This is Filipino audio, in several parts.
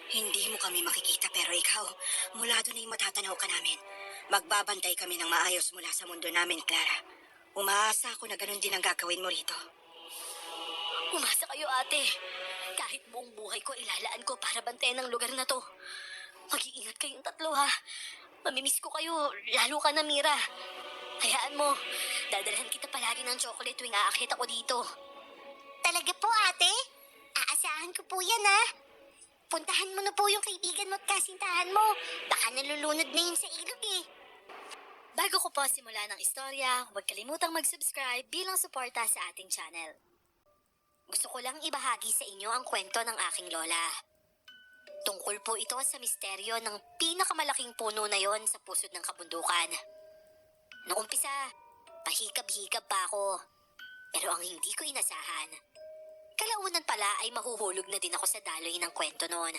Hindi mo kami makikita pero ikaw, mula doon ay matatanaw ka namin. Magbabantay kami ng maayos mula sa mundo namin, Clara. Umaasa ako na ganun din ang gagawin mo rito. Umasa kayo, ate. Kahit buong buhay ko, ilalaan ko para bantayan ang lugar na to. Mag-iingat kayong tatlo, ha? Mamimiss ko kayo, lalo ka na, Mira. Hayaan mo, dadalhan kita palagi ng chocolate tuwing aakyat ako dito. Talaga po, ate? Aasahan ko po yan, ha? Puntahan mo na po yung kaibigan mo at kasintahan mo. Baka nalulunod na yun sa ilog, eh. Bago ko po simula ng istorya, huwag kalimutang mag-subscribe bilang suporta sa ating channel. Gusto ko lang ibahagi sa inyo ang kwento ng aking lola. Tungkol po ito sa misteryo ng pinakamalaking puno na yon sa pusod ng kabundukan. Noong umpisa, pahikab-hikab pa ako. Pero ang hindi ko inasahan, kalaunan pala ay mahuhulog na din ako sa daloy ng kwento noon.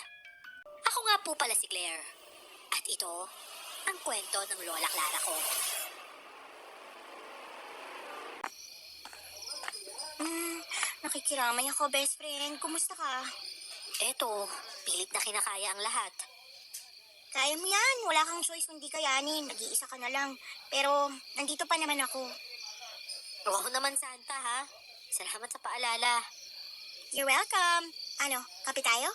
Ako nga po pala si Claire. At ito, ang kwento ng Lola Clara ko. Nakikiramay ako, best friend. Kumusta ka? Eto, pilit na kinakaya ang lahat. Kaya mo yan. Wala kang choice kundi kayanin. Nag-iisa ka na lang. Pero, nandito pa naman ako. Oo naman, Santa, ha? Salamat sa paalala. You're welcome. Ano, kape tayo?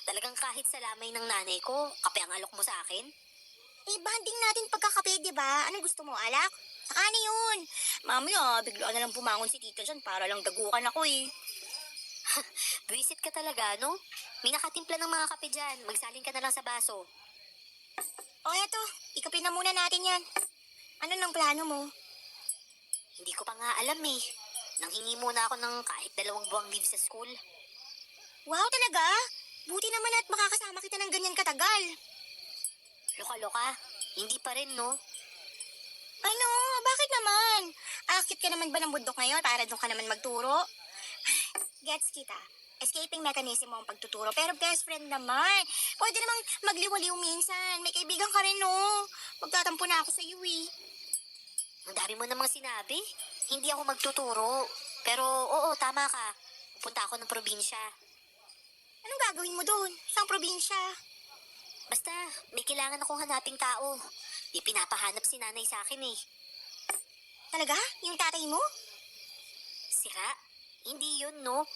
Talagang kahit sa lamay ng nanay ko, kape ang alok mo sa akin? Eh, banding natin pagkakape, di ba? Anong gusto mo, alak? Saka ano yun? Mamaya, biglaan na lang bumangon si tita dyan para lang dagukan ako eh. Buisit ka talaga, no? May nakatimpla ng mga kape dyan. Magsalin ka na lang sa baso. O eto, ikape na muna natin yan. Ano nang plano mo? Hindi ko pa nga alam eh. Nanghingi muna ako ng kahit 2 buwang leave sa school. Wow, talaga? Buti naman at makakasama kita ng ganyan katagal. Loka-loka, hindi pa rin, no? Ano? Bakit naman? Akit ka naman ba ng bundok ngayon para doon ka naman magturo? Gets kita. Escaping mechanism mo ang pagtuturo. Pero best friend naman. Pwede namang magliwaliw minsan. May kaibigan ka rin, no? Magtatampo na ako sa iyo, eh. Ang dami mo namang sinabi. Hindi ako magtuturo. Pero oo, tama ka. Pupunta ako ng probinsya. Anong gagawin mo doon? Saan probinsya? Basta, may kailangan akong hanaping tao. Di pinapahanap si nanay sa akin eh. Talaga? Yung tatay mo? Sira? Hindi yun, no?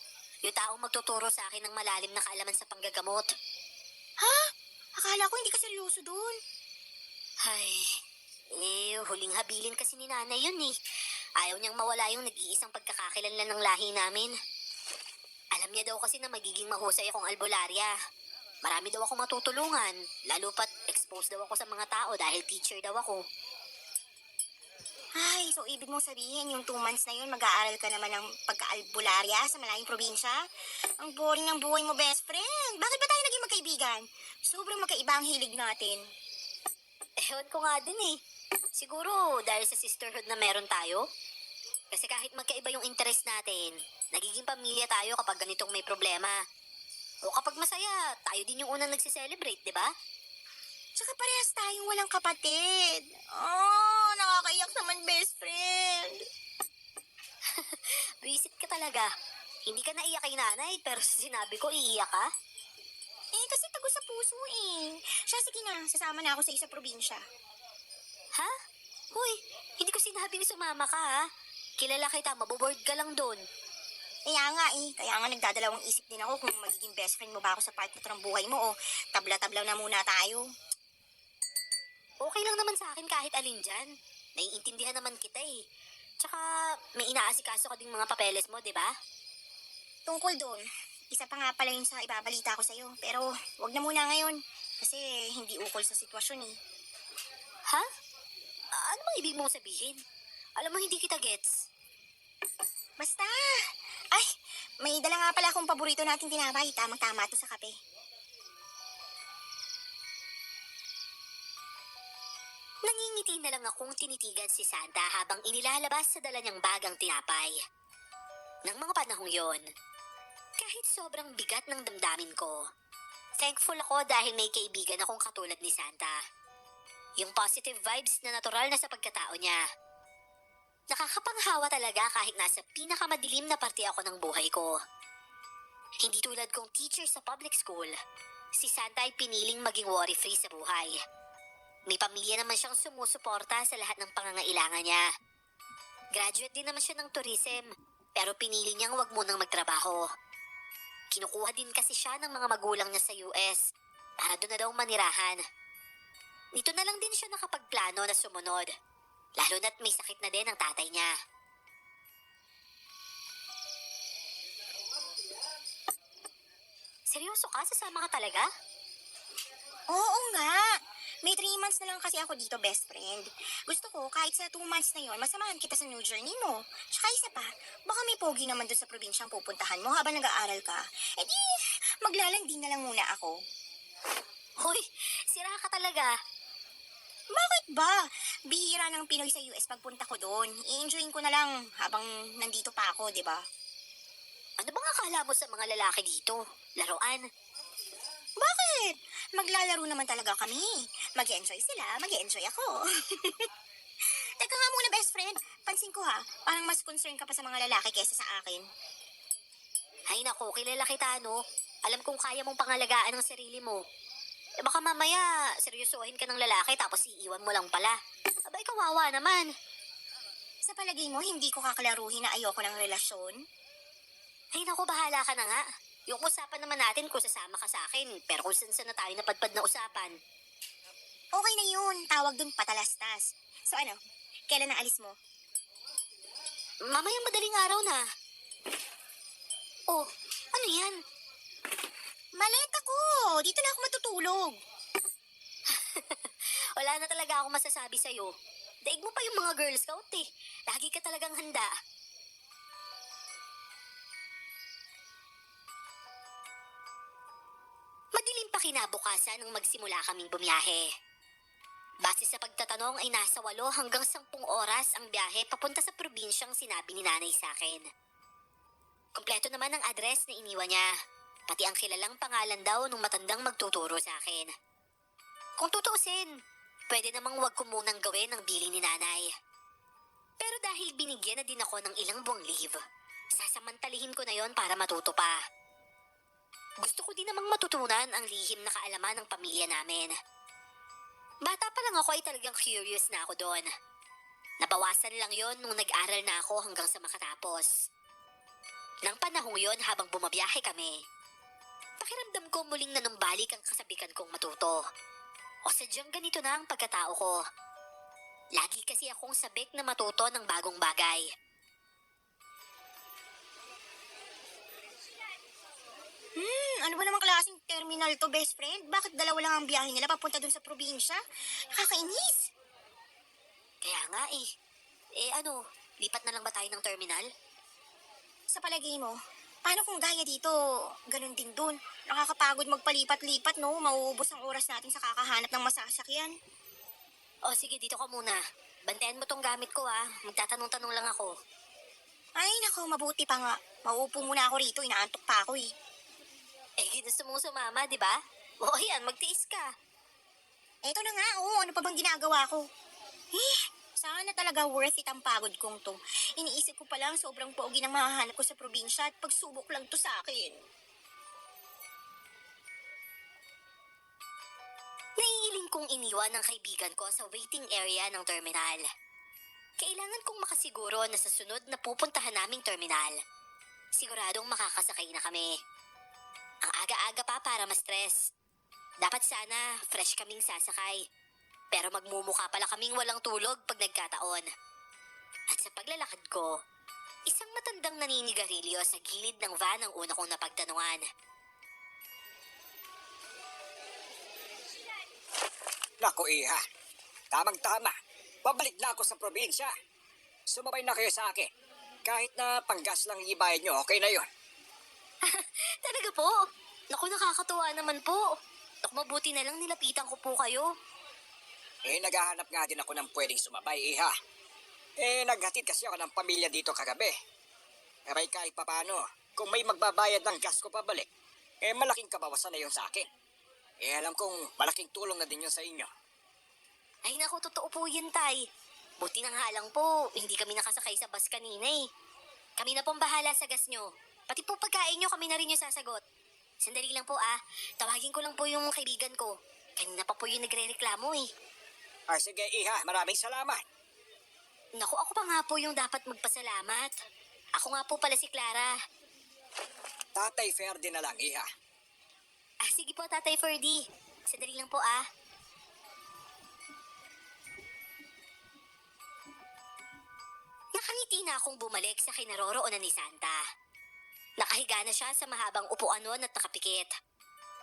Yung taong magtuturo sa akin ng malalim na kaalaman sa panggagamot. Ha? Akala ko hindi ka seryoso doon. Ay, huling habilin kasi ni nanay yun eh. Ayaw niyang mawala yung nag-iisang pagkakakilanlan ng lahi namin. Alam niya daw kasi na magiging mahusay akong albularya. Marami daw akong matutulungan, lalo pat exposed daw ako sa mga tao dahil teacher daw ako. Ay, so ibig mong sabihin yung 2 months na yun, mag-aaral ka naman ng pagka-albularya sa malayong probinsya? Ang boring ng buhay mo, best friend. Bakit ba tayo naging magkaibigan? Sobrang magkaiba ang hilig natin. Ewan ko nga din eh. Siguro dahil sa sisterhood na meron tayo. Kasi kahit magkaiba yung interest natin, nagiging pamilya tayo kapag ganitong may problema. O kapag masaya, tayo din yung unang nagsiselebrate, di ba? Tsaka parehas tayong walang kapatid. Oh, nakakaiyak naman, best friend. Visit ka talaga. Hindi ka naiyak kay nanay, pero sinabi ko iiyak ka. Eh, kasi tago sa puso eh. Siya, sige na, sasama na ako sa isang probinsya. Ha? Hoy, hindi ko sinabing sumama ka ha. Kilala kita, maboboard ka lang doon. Kaya nga nagdadalawang isip din ako kung magiging best friend mo ba ako sa part ng buhay mo o tabla-tabla na muna tayo. Okay lang naman sa akin kahit alin dyan. Naiintindihan naman kita eh. Tsaka may inaasikaso ka ding mga papeles mo, di ba? Tungkol doon, isa pa nga pala yun sa ibabalita ko sa'yo. Pero wag na muna ngayon kasi hindi ukol sa sitwasyon eh. Ha? Ano bang ibig mong sabihin? Alam mo, hindi kita gets. Basta! Ay, may dala nga pala akong paborito nating tinapay. Tamang-tama to sa kape. Nangingiti na lang akong tinitigan si Santa habang inilalabas sa dala niyang bagang tinapay. Nang mga panahong yon, kahit sobrang bigat ng damdamin ko, thankful ako dahil may kaibigan akong katulad ni Santa. Yung positive vibes na natural na sa pagkatao niya. Nakakapanghawa talaga kahit nasa pinakamadilim na parte ako ng buhay ko. Hindi tulad kong teacher sa public school, si Santa ay piniling maging worry-free sa buhay. May pamilya naman siyang sumusuporta sa lahat ng pangangailangan niya. Graduate din naman siya ng tourism, pero pinili niyang wag munang magtrabaho. Kinukuha din kasi siya ng mga magulang niya sa US para doon na daw manirahan. Dito na lang din siya nakapagplano na sumunod, lalo na't may sakit na din ang tatay niya. Seryoso ka? Sasama ka talaga? Oo nga. May 3 months na lang kasi ako dito, best friend. Gusto ko, kahit sa 2 months na yon, masamahan kita sa new journey mo. Tsaka isa pa, baka may pogi naman doon sa probinsyang pupuntahan mo habang nag-aaral ka. E di, maglalandi na lang muna ako. Hoy, sira ka talaga. Bakit ba? Bihira ng Pinoy sa US pagpunta ko doon. I-enjoyin ko na lang habang nandito pa ako, di ba? Ano bang akala mo sa mga lalaki dito? Laruan? Bakit? Maglalaro naman talaga kami. Mag-enjoy sila, mag-enjoy ako. Teka nga muna, best friend. Pansin ko ha, parang mas concerned ka pa sa mga lalaki kaysa sa akin. Ay nako, kilala kita no? Alam kong kaya mong pangalagaan ang sarili mo. Eh baka mamaya, seryosohin ka ng lalaki tapos iiwan mo lang pala. Abay, kawawa naman. Sa palagay mo, hindi ko kakalaruhin na ayoko ng relasyon? Ay nako, bahala ka na nga. Yung usapan naman natin kung sasama ka sa akin, pero kung saan na tayo napadpad na usapan. Okay na yun, tawag dun patalastas. So ano, kailan ang alis mo? Mamayang madaling araw na. Oh, ano yan? Maleta ko! Dito na ako matutulog. Wala na talaga akong masasabi sa'yo. Daig mo pa yung mga Girl Scout eh. Lagi ka talagang handa. Madilim pa kinabukasan nung magsimula kaming bumiyahe. Base sa pagtatanong ay nasa 8 hanggang 10 oras ang biyahe papunta sa probinsyang sinabi ni nanay sa akin. Kompleto naman ang address na iniwan niya, pati ang kilalang pangalan daw nung matandang magtuturo sa akin. Kung tutuusin, pwede namang wag ko munang gawin ang bilin ni nanay. Pero dahil binigyan na din ako ng ilang buwang leave, sasamantalihin ko na yon para matuto pa. Gusto ko din namang matutunan ang lihim na kaalaman ng pamilya namin. Bata pa lang ako ay talagang curious na ako doon. Nabawasan lang yon nung nag-aral na ako hanggang sa makatapos. Nang panahong yon habang bumabiyahe kami, pakiramdam ko muling nanumbalik ang kasabikan kong matuto. O sadyang ganito na ang pagkatao ko. Lagi kasi akong sabik na matuto ng bagong bagay. Ano ba namang klaseng terminal to, best friend? Bakit dalawa lang ang biyahe nila papunta dun sa probinsya? Nakakainis. Kaya nga eh. Ano, lipat na lang ba tayo ng terminal? Sa palagay mo, paano kung gaya dito, ganun din dun? Nakakapagod magpalipat-lipat, no? Mauubos ang oras natin sa kakahanap ng masasakyan. O sige, dito ka muna. Bantayan mo tong gamit ko ah. Magtatanong-tanong lang ako. Ay, nako, mabuti pa nga. Mauupo muna ako rito, inaantok pa ako eh. Gusto mong sumama, di ba? O yan, magtiis ka. Eto na nga, oh, ano pa bang ginagawa ko? Sana talaga worth it ang pagod kong to. Iniisip ko pa lang sobrang pogi ng mahahanap ko sa probinsya at pagsubok lang to sa akin. Naiiling kong iniwan ng kaibigan ko sa waiting area ng terminal. Kailangan kong makasiguro na sa sunod na pupuntahan naming terminal, siguradong makakasakay na kami. Ang aga-aga pa para ma-stress. Dapat sana fresh kaming sasakay. Pero magmumukha pala kaming walang tulog pag nagkataon. At sa paglalakad ko, isang matandang naninigarilyo sa gilid ng van ang una kong napagtanungan. Naku, Iha. Tamang-tama. Babalik na ako sa probinsya. Sumabay na kayo sa akin. Kahit na panggas lang ibayad nyo, okay na yon. Talaga po? Naku, nakakatuwa naman po. Naku, mabuti na lang nilapitan ko po kayo. Naghahanap nga din ako ng pwedeng sumabay, Iha. Naghatid kasi ako ng pamilya dito kagabi. Abay kahit papano, kung may magbabayad ng gas ko pabalik, malaking kabawasan na yun sa akin. Alam kong malaking tulong na din yun sa inyo. Ay naku, totoo po yun, Tay. Buti na nga lang po, hindi kami nakasakay sa bus kanina eh. Kami na pong bahala sa gas nyo. Pati po pagkain nyo, kami na rin yung sasagot. Sandali lang po tawagin ko lang po yung kaibigan ko. Kanina pa po yung nagre-reklamo eh. Ay sige Iha, maraming salamat. Naku, ako pa nga po yung dapat magpasalamat. Ako nga po pala si Clara. Tatay Ferdy na lang Iha. Sige po, Tatay Ferdy. Sandali lang po Nakangiti na akong bumalik sa kinaroroonan ni Santa. Nakahiga na siya sa mahabang upuan noon at nakapikit.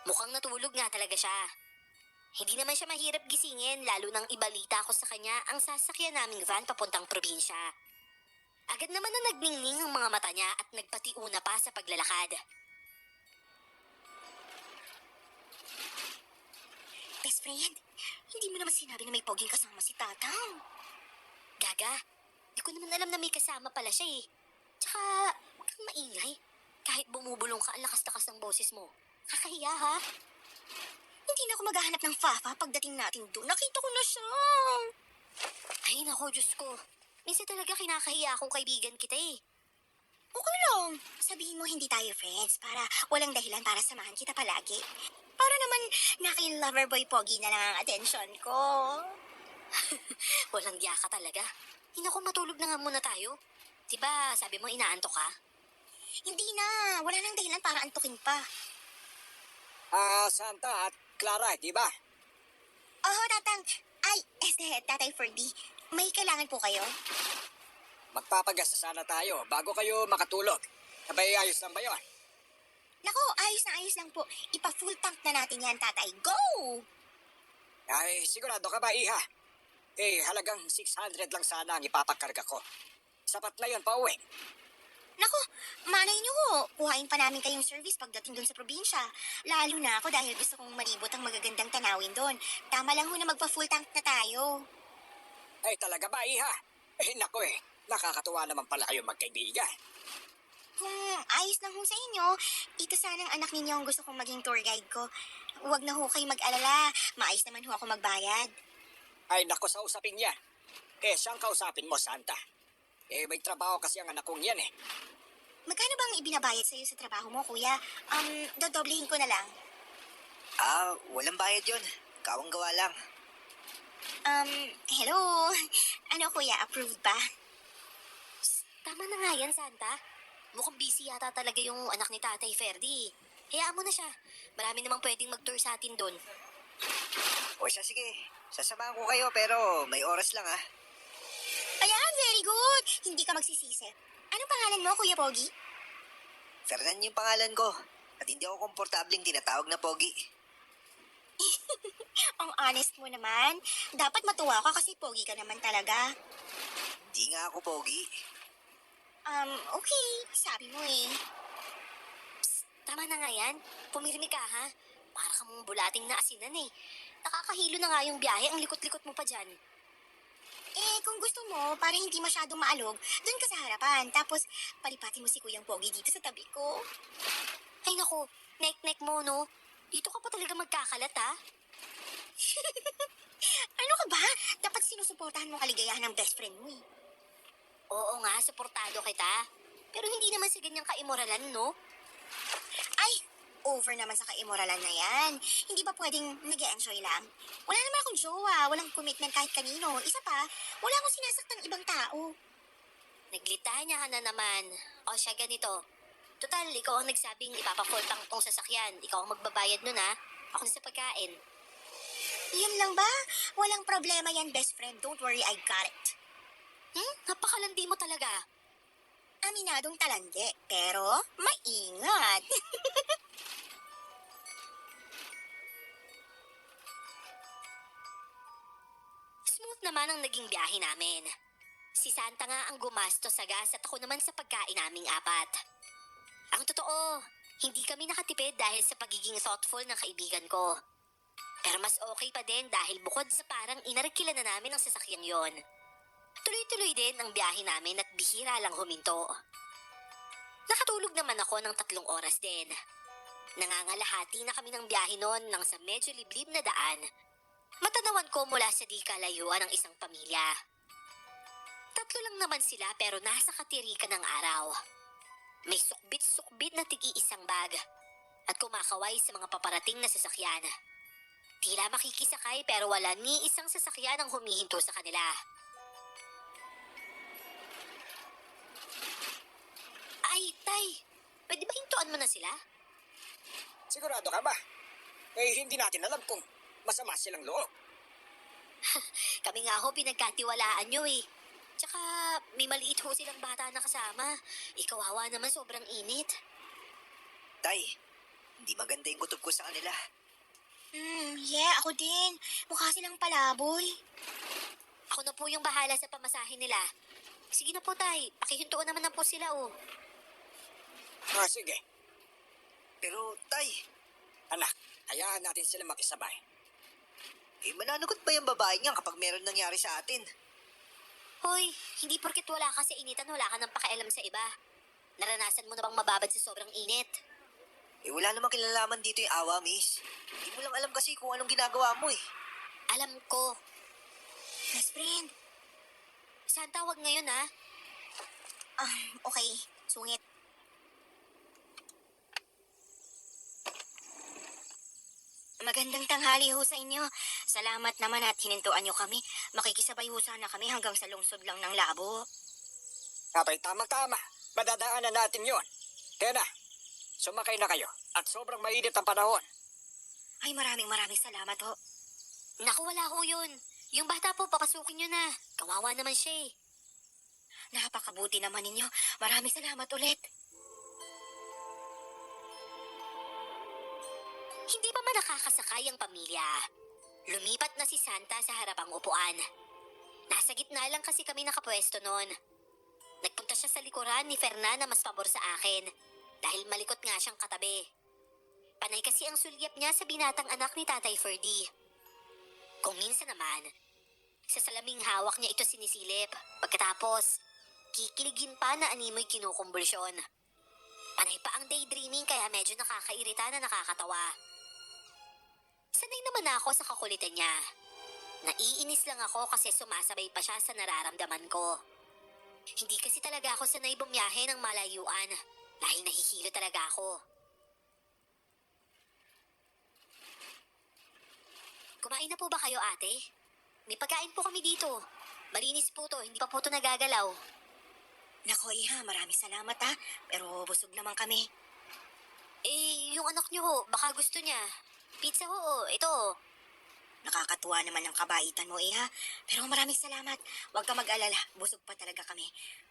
Mukhang natulog nga talaga siya. Hindi naman siya mahirap gisingin lalo nang ibalita ko sa kanya ang sasakyan naming van papuntang probinsya. Agad naman na nagningning ang mga mata niya at nagpatiuna pa sa paglalakad. Best friend, hindi mo naman sinabi na may poging kasama si Tatang. Gaga, di ko naman alam na may kasama pala siya eh. Tsaka, huwag kang maingay. Kahit bumubulong ka, ang lakas-lakas ng boses mo. Kakahiya ha? Hindi na ako maghahanap ng Fafa pagdating natin doon. Nakita ko na siya. Ay nako, Diyos ko. Minsan talaga kinakahiya akong kaibigan kita eh. Okay lang. Sabihin mo hindi tayo friends para walang dahilan para samahan kita palagi. Para naman naki-loverboy pogi na lang ang atensyon ko. Walang diya ka talaga. Ay nako, matulog na nga muna tayo. Diba, sabi mo inaantok ka? Hindi na. Wala nang dahilan para antukin pa. Santa at Clara, di ba? Oh, Tatang. Ay, Tatay Ferdy. May kailangan po kayo? Magpapagasa sana tayo bago kayo makatulog. Sabay ayos lang ba yun? Nako, ayos lang po. Ipa-full tank na natin yan, Tatay. Go! Ay, sigurado ka ba, Iha? Halagang 600 lang sana ang ipapakarga ko. Sapat na yun pa uwi. Nako, manay niyo ho. Kuhain pa namin kayong service pagdating doon sa probinsya. Lalo na ako dahil gusto kong malibot ang magagandang tanawin doon. Tama lang ho na magpa-full tank na tayo. Ay, talaga ba, Iha? Nako nakakatuwa naman pala kayo magkaibigan. Kung ayos lang ho sa inyo, ito sanang anak ninyo ang gusto kong maging tour guide ko. Huwag na ho kayo mag-alala. Maayos naman ho ako magbayad. Ay, nako sa usapin yan. Siyang kausapin mo, Santa? May trabaho kasi ang anak kong yan Magkano bang ibinabayad sa'yo sa trabaho mo, kuya? Dodoblehin ko na lang. Walang bayad yun. Kawang gawa lang. Hello? Ano, kuya? Approved ba? Tama na nga yan, Santa. Mukhang busy yata talaga yung anak ni Tatay Ferdy. Hayaan mo na siya. Marami namang pwedeng mag-tour sa atin doon. O siya, sige. Sasamahan ko kayo pero may oras lang Ayan, very good. Hindi ka magsisisi. Anong pangalan mo, Kuya Pogi? Fernan yung pangalan ko. At hindi ako komportabling tinatawag na Pogi. Ang honest mo naman. Dapat matuwa ka kasi Pogi ka naman talaga. Hindi nga ako Pogi. Okay. Sabi mo eh. Tama na nga yan. Pumirmi ka ha. Para kang bulating na asinan eh. Nakakahilo na nga yung biyahe. Ang likot-likot mo pa dyan. Kung gusto mo, para hindi masyadong maalog, doon ka sa harapan. Tapos, palipatin mo si Kuyang Pogi dito sa tabi ko. Ay naku, nek-nek mo no. Dito ka pa talaga magkakalat ha. Ano ka ba? Dapat sinusuportahan mo kaligayahan ng best friend mo eh. Oo nga, suportado kita. Pero hindi naman sa ganyang kaimoralan no. Ay, over naman sa kaimoralan na yan. Hindi ba pwedeng nag-enjoy lang? Wala naman akong jowa, walang commitment kahit kanino. Isa pa, wala akong sinasaktan ibang tao. Naglitanya ka na naman. O siya ganito. Total, ikaw ang nagsabing ipapafull tank tong sasakyan. Ikaw ang magbabayad nun ha. Ako na sa pagkain. Yun lang ba? Walang problema yan, best friend. Don't worry, I got it. Napakalandi mo talaga. Aminadong talandi, pero maingat. Smooth naman ang naging biyahe namin. Si Santa nga ang gumastos sa gas at ako naman sa pagkain naming apat. Ang totoo, hindi kami nakatipid dahil sa pagiging thoughtful ng kaibigan ko. Pero mas okay pa din dahil bukod sa parang inarkila na namin ang sasakyang yon. Tuloy-tuloy din ang biyahe namin at bihira lang huminto. Nakatulog naman ako ng 3 oras din. Nangangalahati na kami ng biyahe noon nang sa medyo liblib na daan. Matanawan ko mula sa di kalayuan ng isang pamilya. 3 lang naman sila pero nasa katirikan ng araw. May sukbit-sukbit na tig-iisang bag at kumakaway sa mga paparating na sasakyan. Tila makikisakay pero wala ni isang sasakyan ang humihinto sa kanila. Ay, Tay! Pwede ba hintuan mo na sila? Sigurado ka ba? Hindi natin alam kung masama silang loob. Kami nga ho pinagkatiwalaan nyo eh. Tsaka may maliit ho silang bata na kasama. Ikawawa naman sobrang init. Tay, hindi maganda yung kutob ko sa kanila. Yeah, ako din. Mukha silang palaboy. Ako na po yung bahala sa pamasahin nila. Sige na po, Tay. Pakihintuan naman na po sila oh. Sige. Pero, Tay, Anak, hayaan natin sila makisabay. mananagot ba yung babae niyan kapag meron nangyari sa atin? Hoy, hindi porket wala ka sa initan, wala ka nang pakialam sa iba. Naranasan mo na bang mababad sa sobrang init? Wala namang kilalaman dito yung awa, miss. Hindi mo lang alam kasi kung anong ginagawa mo eh. Alam ko. Best friend. Saan tawag ngayon ha? Okay. Sungit. Magandang tanghali ho sa inyo. Salamat naman at hinintuan nyo kami. Makikisabay ho sana kami hanggang sa lungsod lang ng labo. Abay, tamang-tama. Madadaanan natin yon. Kaya na, sumakay na kayo. At sobrang mainit ang panahon. Ay, maraming salamat ho. Naku, wala ho yun. Yung bata po, papasukin nyo na. Kawawa naman siya eh. Napakabuti naman ninyo. Maraming salamat ulit. Hindi pa man nakakasakay ang pamilya. Lumipat na si Santa sa harapang upuan. Nasa gitna lang kasi kami nakapwesto noon. Nagpunta siya sa likuran ni Fernan na mas pabor sa akin dahil malikot nga siyang katabi. Panay kasi ang sulyap niya sa binatang anak ni Tatay Ferdy. Kung minsan naman, sa salaming hawak niya ito sinisilip. Pagkatapos, kikiligin pa na animoy kinukumbulsyon. Panay pa ang daydreaming kaya medyo nakakairita na nakakatawa. Sanay naman ako sa kakulitan niya. Naiinis lang ako kasi sumasabay pa siya sa nararamdaman ko. Hindi kasi talaga ako sanay bumiyahe ng malayuan dahil nahihilo talaga ako. Kumain na po ba kayo, ate? May pagkain po kami dito. Malinis po to, hindi pa po to nagagalaw. Nako, Iha, maraming salamat ha. Pero busog naman kami. Yung anak niyo ho, baka gusto niya. Pizza ho, ito. Nakakatuwa naman ang kabaitan mo, Iha. Pero maraming salamat. Huwag ka mag-alala. Busog pa talaga kami.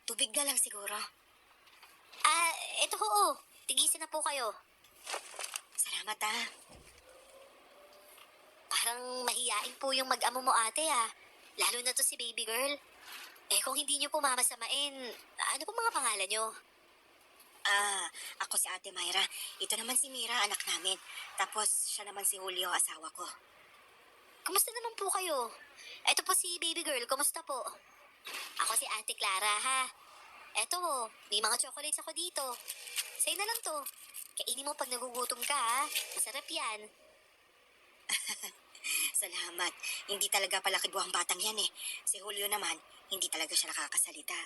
Tubig na lang siguro. Ito ho. Tigisan na po kayo. Salamat ha. Parang mahiyain po yung mag-amo mo ate Lalo na to si baby girl. Kung hindi niyo po mamasamain, ano po mga pangalan niyo? Ako si Ate Myra. Ito naman si Mira, anak namin. Tapos siya naman si Julio, asawa ko. Kumusta naman po kayo? Ito po si baby girl, kumusta po? Ako si Ate Clara ha. Eto, may mga chocolates ako dito. Sa'yo na lang to. Kainin mo pag nagugutom ka ha. Masarap yan. Salamat. Hindi talaga palakibuang batang yan eh. Si Julio naman, hindi talaga siya nakakasalita.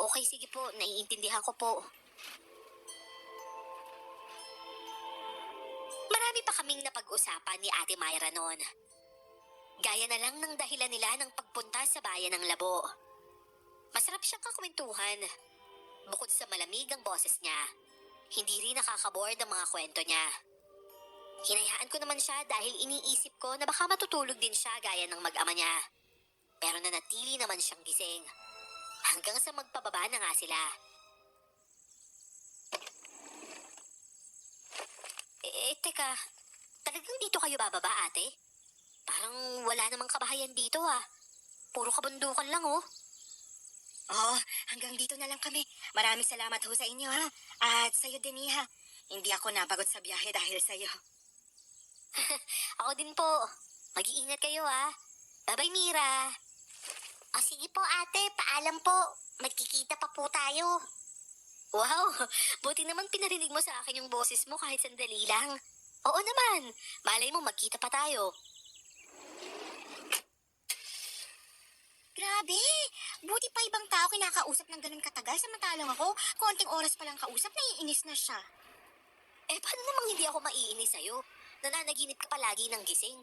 Okay, sige po. Naiintindihan ko po. Marami pa kaming napag-usapan ni Ate Myra noon. Gaya na lang ng dahilan nila ng pagpunta sa bayan ng Labo. Masarap siyang kakwentuhan. Bukod sa malamig ang boses niya, hindi rin nakakaboard ang mga kwento niya. Hinayaan ko naman siya dahil iniisip ko na baka matutulog din siya gaya ng mag-ama niya. Pero nanatili naman siyang gising. Hanggang sa magpababa na nga sila. Teka. Talagang dito kayo bababa, ate? Parang wala namang kabahayan dito Puro kabundukan lang Oo, hanggang dito na lang kami. Maraming salamat ho sa inyo ha. At sa'yo din, Iha. Hindi ako napagod sa biyahe dahil sa'yo. Ako din po. Mag-iingat kayo Bye-bye, Mira. Sige po ate, paalam po. Magkikita pa po tayo. Wow, buti naman pinarinig mo sa akin yung boses mo kahit sandali lang. Oo naman, malay mo magkita pa tayo. Grabe! Buti pa ibang tao kinakausap ng ganun katagal, samantalang ako, konting oras pa lang kausap, naiinis na siya. Eh, paano namang hindi ako maiinis sa'yo? Nananaginip ka palagi ng gising.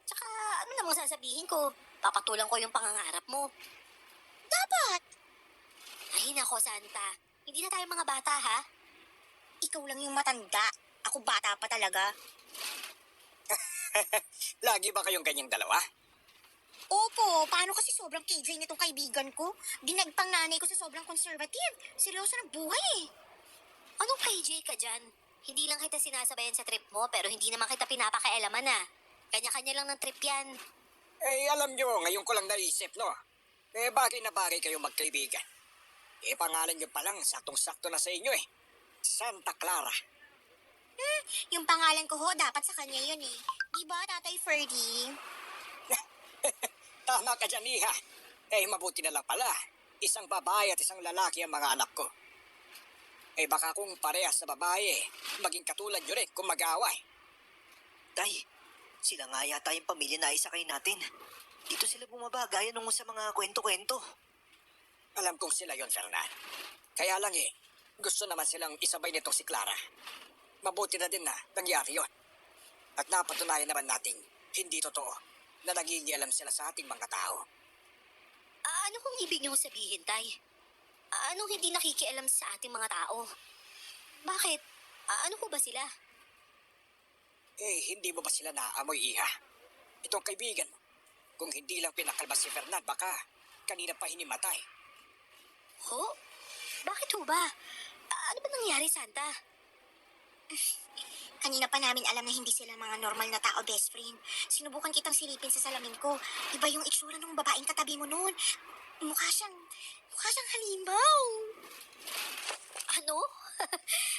Tsaka, ano namang sasabihin ko? Papatulan ko yung pangangarap mo. Dapat! Ay, nako, Santa. Hindi na tayo mga bata, ha? Ikaw lang yung matanda. Ako bata pa talaga. Lagi ba kayong ganyang dalawa? Opo, paano kasi sobrang KJ nitong kaibigan ko? Dinagpang nanay ko sa sobrang conservative. Seryoso ng buhay eh. Anong KJ ka dyan? Hindi lang kita sinasabayan sa trip mo, pero hindi naman kita pinapakailaman, ah. Kanya-kanya lang ng trip yan. Eh, alam nyo, ngayon ko lang naisip, no? Eh, bagay na bagay kayong magkaibigan. Eh, pangalan nyo pa lang, saktong-sakto na sa inyo eh. Santa Clara. Yung pangalan ko ho, dapat sa kanya yun eh. Diba, Tatay Ferdy? Tama ka dyan, Iha. Eh, mabuti na lang pala. Isang babae at isang lalaki ang mga anak ko. Eh, baka kung parehas na babae, maging katulad nyo rin kung mag-aaway. Tay, sila nga yata yung pamilya na isakay natin. Dito sila bumaba gaya nung sa mga kwento-kwento. Alam kong sila yon, Fernan. Kaya lang eh, gusto naman silang isabay nitong si Clara. Mabuti na din na nangyari yon. At napatunayan naman nating hindi totoo na nagingialam sila sa ating mga tao. Ano kung ibig niyong sabihin, Tay? Anong hindi nakikialam sa ating mga tao? Bakit? Ano ko ba sila? Eh, hindi mo ba sila naaamoy, Iha? Itong kaibigan mo. Kung hindi lang pinakalma si Fernan, baka kanina pa hinimatay. Ho? Bakit ho ba? Ano ba nangyari, Santa? Kanina pa namin alam na hindi sila mga normal na tao, best friend. Sinubukan kitang silipin sa salamin ko. Iba yung itsura ng babaeng katabi mo noon. Mukha siyang halimaw. Ano?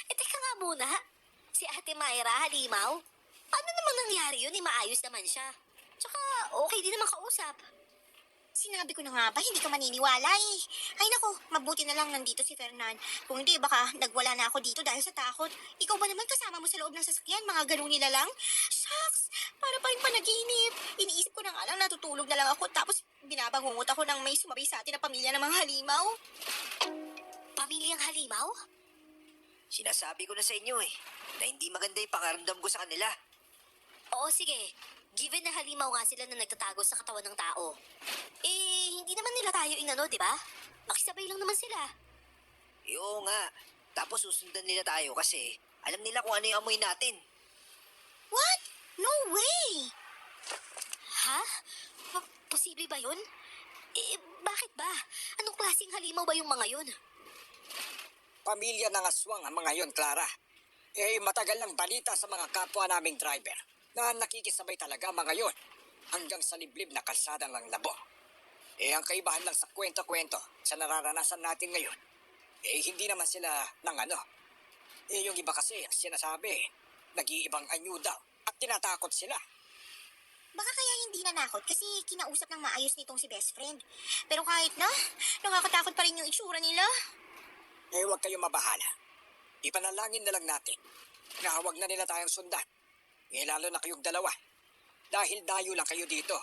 Teka nga muna. Si Ate Myra, halimaw? Paano naman nangyari yun? Maayos naman siya. Tsaka, okay din naman kausap. Sinabi ko na nga ba, hindi ka maniniwala eh. Ay nako, mabuti na lang nandito si Fernan. Kung hindi, baka nagwala na ako dito dahil sa takot. Ikaw ba naman kasama mo sa loob ng sasakyan? Mga ganun nila lang? Shucks, para pa rin panaginip. Iniisip ko na nga lang natutulog na lang ako tapos binabangungot ako ng may sumabi sa atin na pamilya ng mga halimaw. Pamilyang halimaw? Sinasabi ko na sa inyo eh, na hindi maganda yung pakaramdam ko sa kanila. Oo, sige. Given na halimaw nga sila na nagtatago sa katawan ng tao. Eh, hindi naman nila tayo inano, di ba? Makisabay lang naman sila. Oo nga, tapos susundan nila tayo kasi alam nila kung ano yung amoy natin. What? No way! Ha? Posible ba yun? Eh, bakit ba? Anong klaseng halimaw ba yung mga yun? Pamilya ng aswang ang mga yon, Clara. Eh, matagal lang balita sa mga kapwa naming driver na nakikisabay talaga mga yon hanggang sa liblib na kalsada ng labo. Eh, ang kaibahan lang sa kwento-kwento sa nararanasan natin ngayon, eh, hindi naman sila ng ano. Eh, yung iba kasi, ang sinasabi, nag-iibang anyo daw at tinatakot sila. Baka kaya hindi nanakot kasi kinausap ng maayos nitong si best friend. Pero kahit na, nakakatakot pa rin yung itsura nila. Eh, huwag kayong mabahala. Ipanalangin na lang natin na huwag na nila tayong sundan. Eh, lalo na kayong dalawa. Dahil dayo lang kayo dito.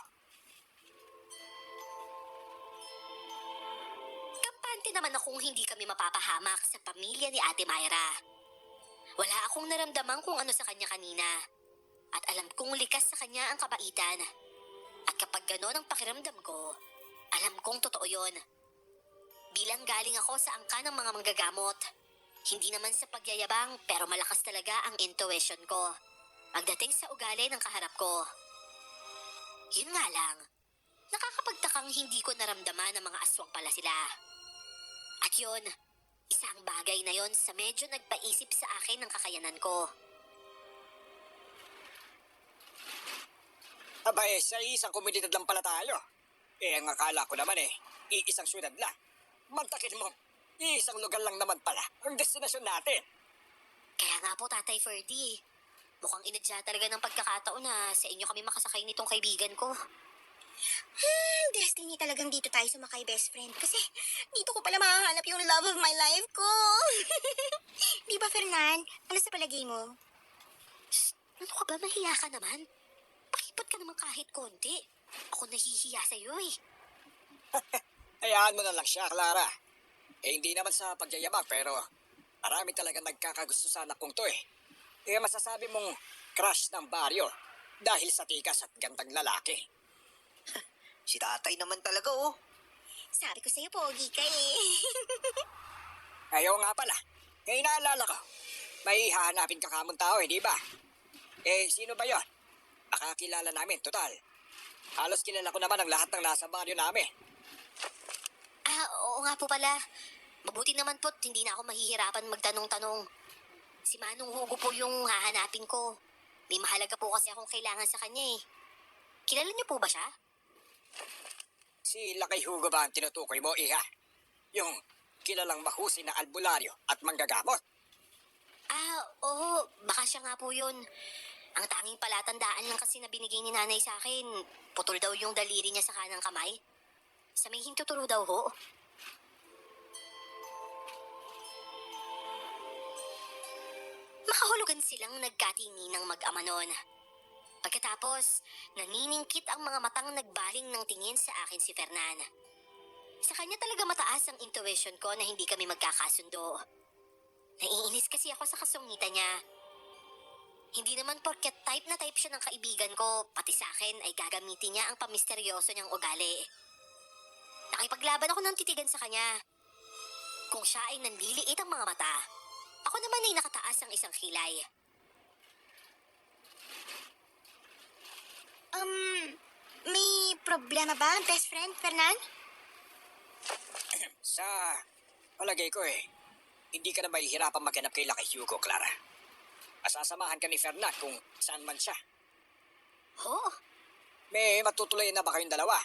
Kampante naman akong hindi kami mapapahamak sa pamilya ni Ate Myra. Wala akong naramdaman kung ano sa kanya kanina. At alam kong likas sa kanya ang kabaitan. At kapag gano'n ang pakiramdam ko, alam kong totoo yon. Bilang galing ako sa angka ng mga manggagamot. Hindi naman sa pagyayabang pero malakas talaga ang intuition ko. Pagdating sa ugali ng kaharap ko. Yun nga lang, nakakapagtakang hindi ko naramdaman ng mga aswang pala sila. At yun, isang bagay na yon sa medyo nagpaisip sa akin ng kakayanan ko. Aba eh, sa isang komunidad lang pala tayo. Eh, ang akala ko naman eh, iisang syudad lang. Mantakin mo, iisang lugar lang naman pala ang destinasyon natin. Kaya nga po, Tatay Ferdy, mukhang inadya talaga ng pagkakataon na sa inyo kami makasakay nitong kaibigan ko. Destiny talagang dito tayo sumakay, best friend. Kasi dito ko pala mahahanap yung love of my life ko. Di ba, Fernan? Ano sa palagay mo? Ano ka ba? Mahiya ka naman? Pakipot ka naman kahit konti. Ako nahihiya sa'yo eh. Hayaan mo na lang siya, Clara. Hindi naman sa pagyayabang, pero marami talaga nagkakagusto sa anak kong to eh. Masasabi mong crush ng baryo dahil sa tikas at gandang lalaki. Si tatay naman talaga oh. Sabi ko sa'yo, pogi ka eh. Ayaw nga pala. Naalala ko. May hahanapin ka kamong tao, di ba? Sino ba yon? Baka kilala namin, total. Halos kilala ko naman ang lahat ng nasa baryo namin. Oo nga po pala. Mabuti naman po't hindi na ako mahihirapan magtanong-tanong. Si Manong Hugo po yung hahanapin ko. May mahalaga po kasi akong kailangan sa kanya eh. Kilala niyo po ba siya? Si Lakay Hugo ba ang tinutukoy mo, Iha? Yung kilalang mahusay na albularyo at manggagamot? Oo. Baka siya nga po yun. Ang tanging palatandaan lang kasi na binigay ni nanay sa akin, putol daw yung daliri niya sa kanang kamay. Sa may hintuturo daw ho. Makahulugan silang nagkatingin ng mag-ama noon. Pagkatapos, naniningkit ang mga matang nagbaling ng tingin sa akin si Fernan. Sa kanya talaga mataas ang intuition ko na hindi kami magkakasundo. Naiinis kasi ako sa kasungitan niya. Hindi naman porket type na type siya ng kaibigan ko, pati sa akin ay gagamitin niya ang pamisteryoso niyang ugali. Nakipaglaban ako ng titigan sa kanya. Kung siya ay nanliliit ang mga mata, ako naman ay nakataas ang isang kilay. May problema ba, best friend, Fernan? Sa palagay ko hindi ka na mahihirapan maghanap kay Lakay Hugo, Clara. Masasamahan ka ni Fernand kung saan man siya. Ho? May matutuloy na ba kayong dalawa?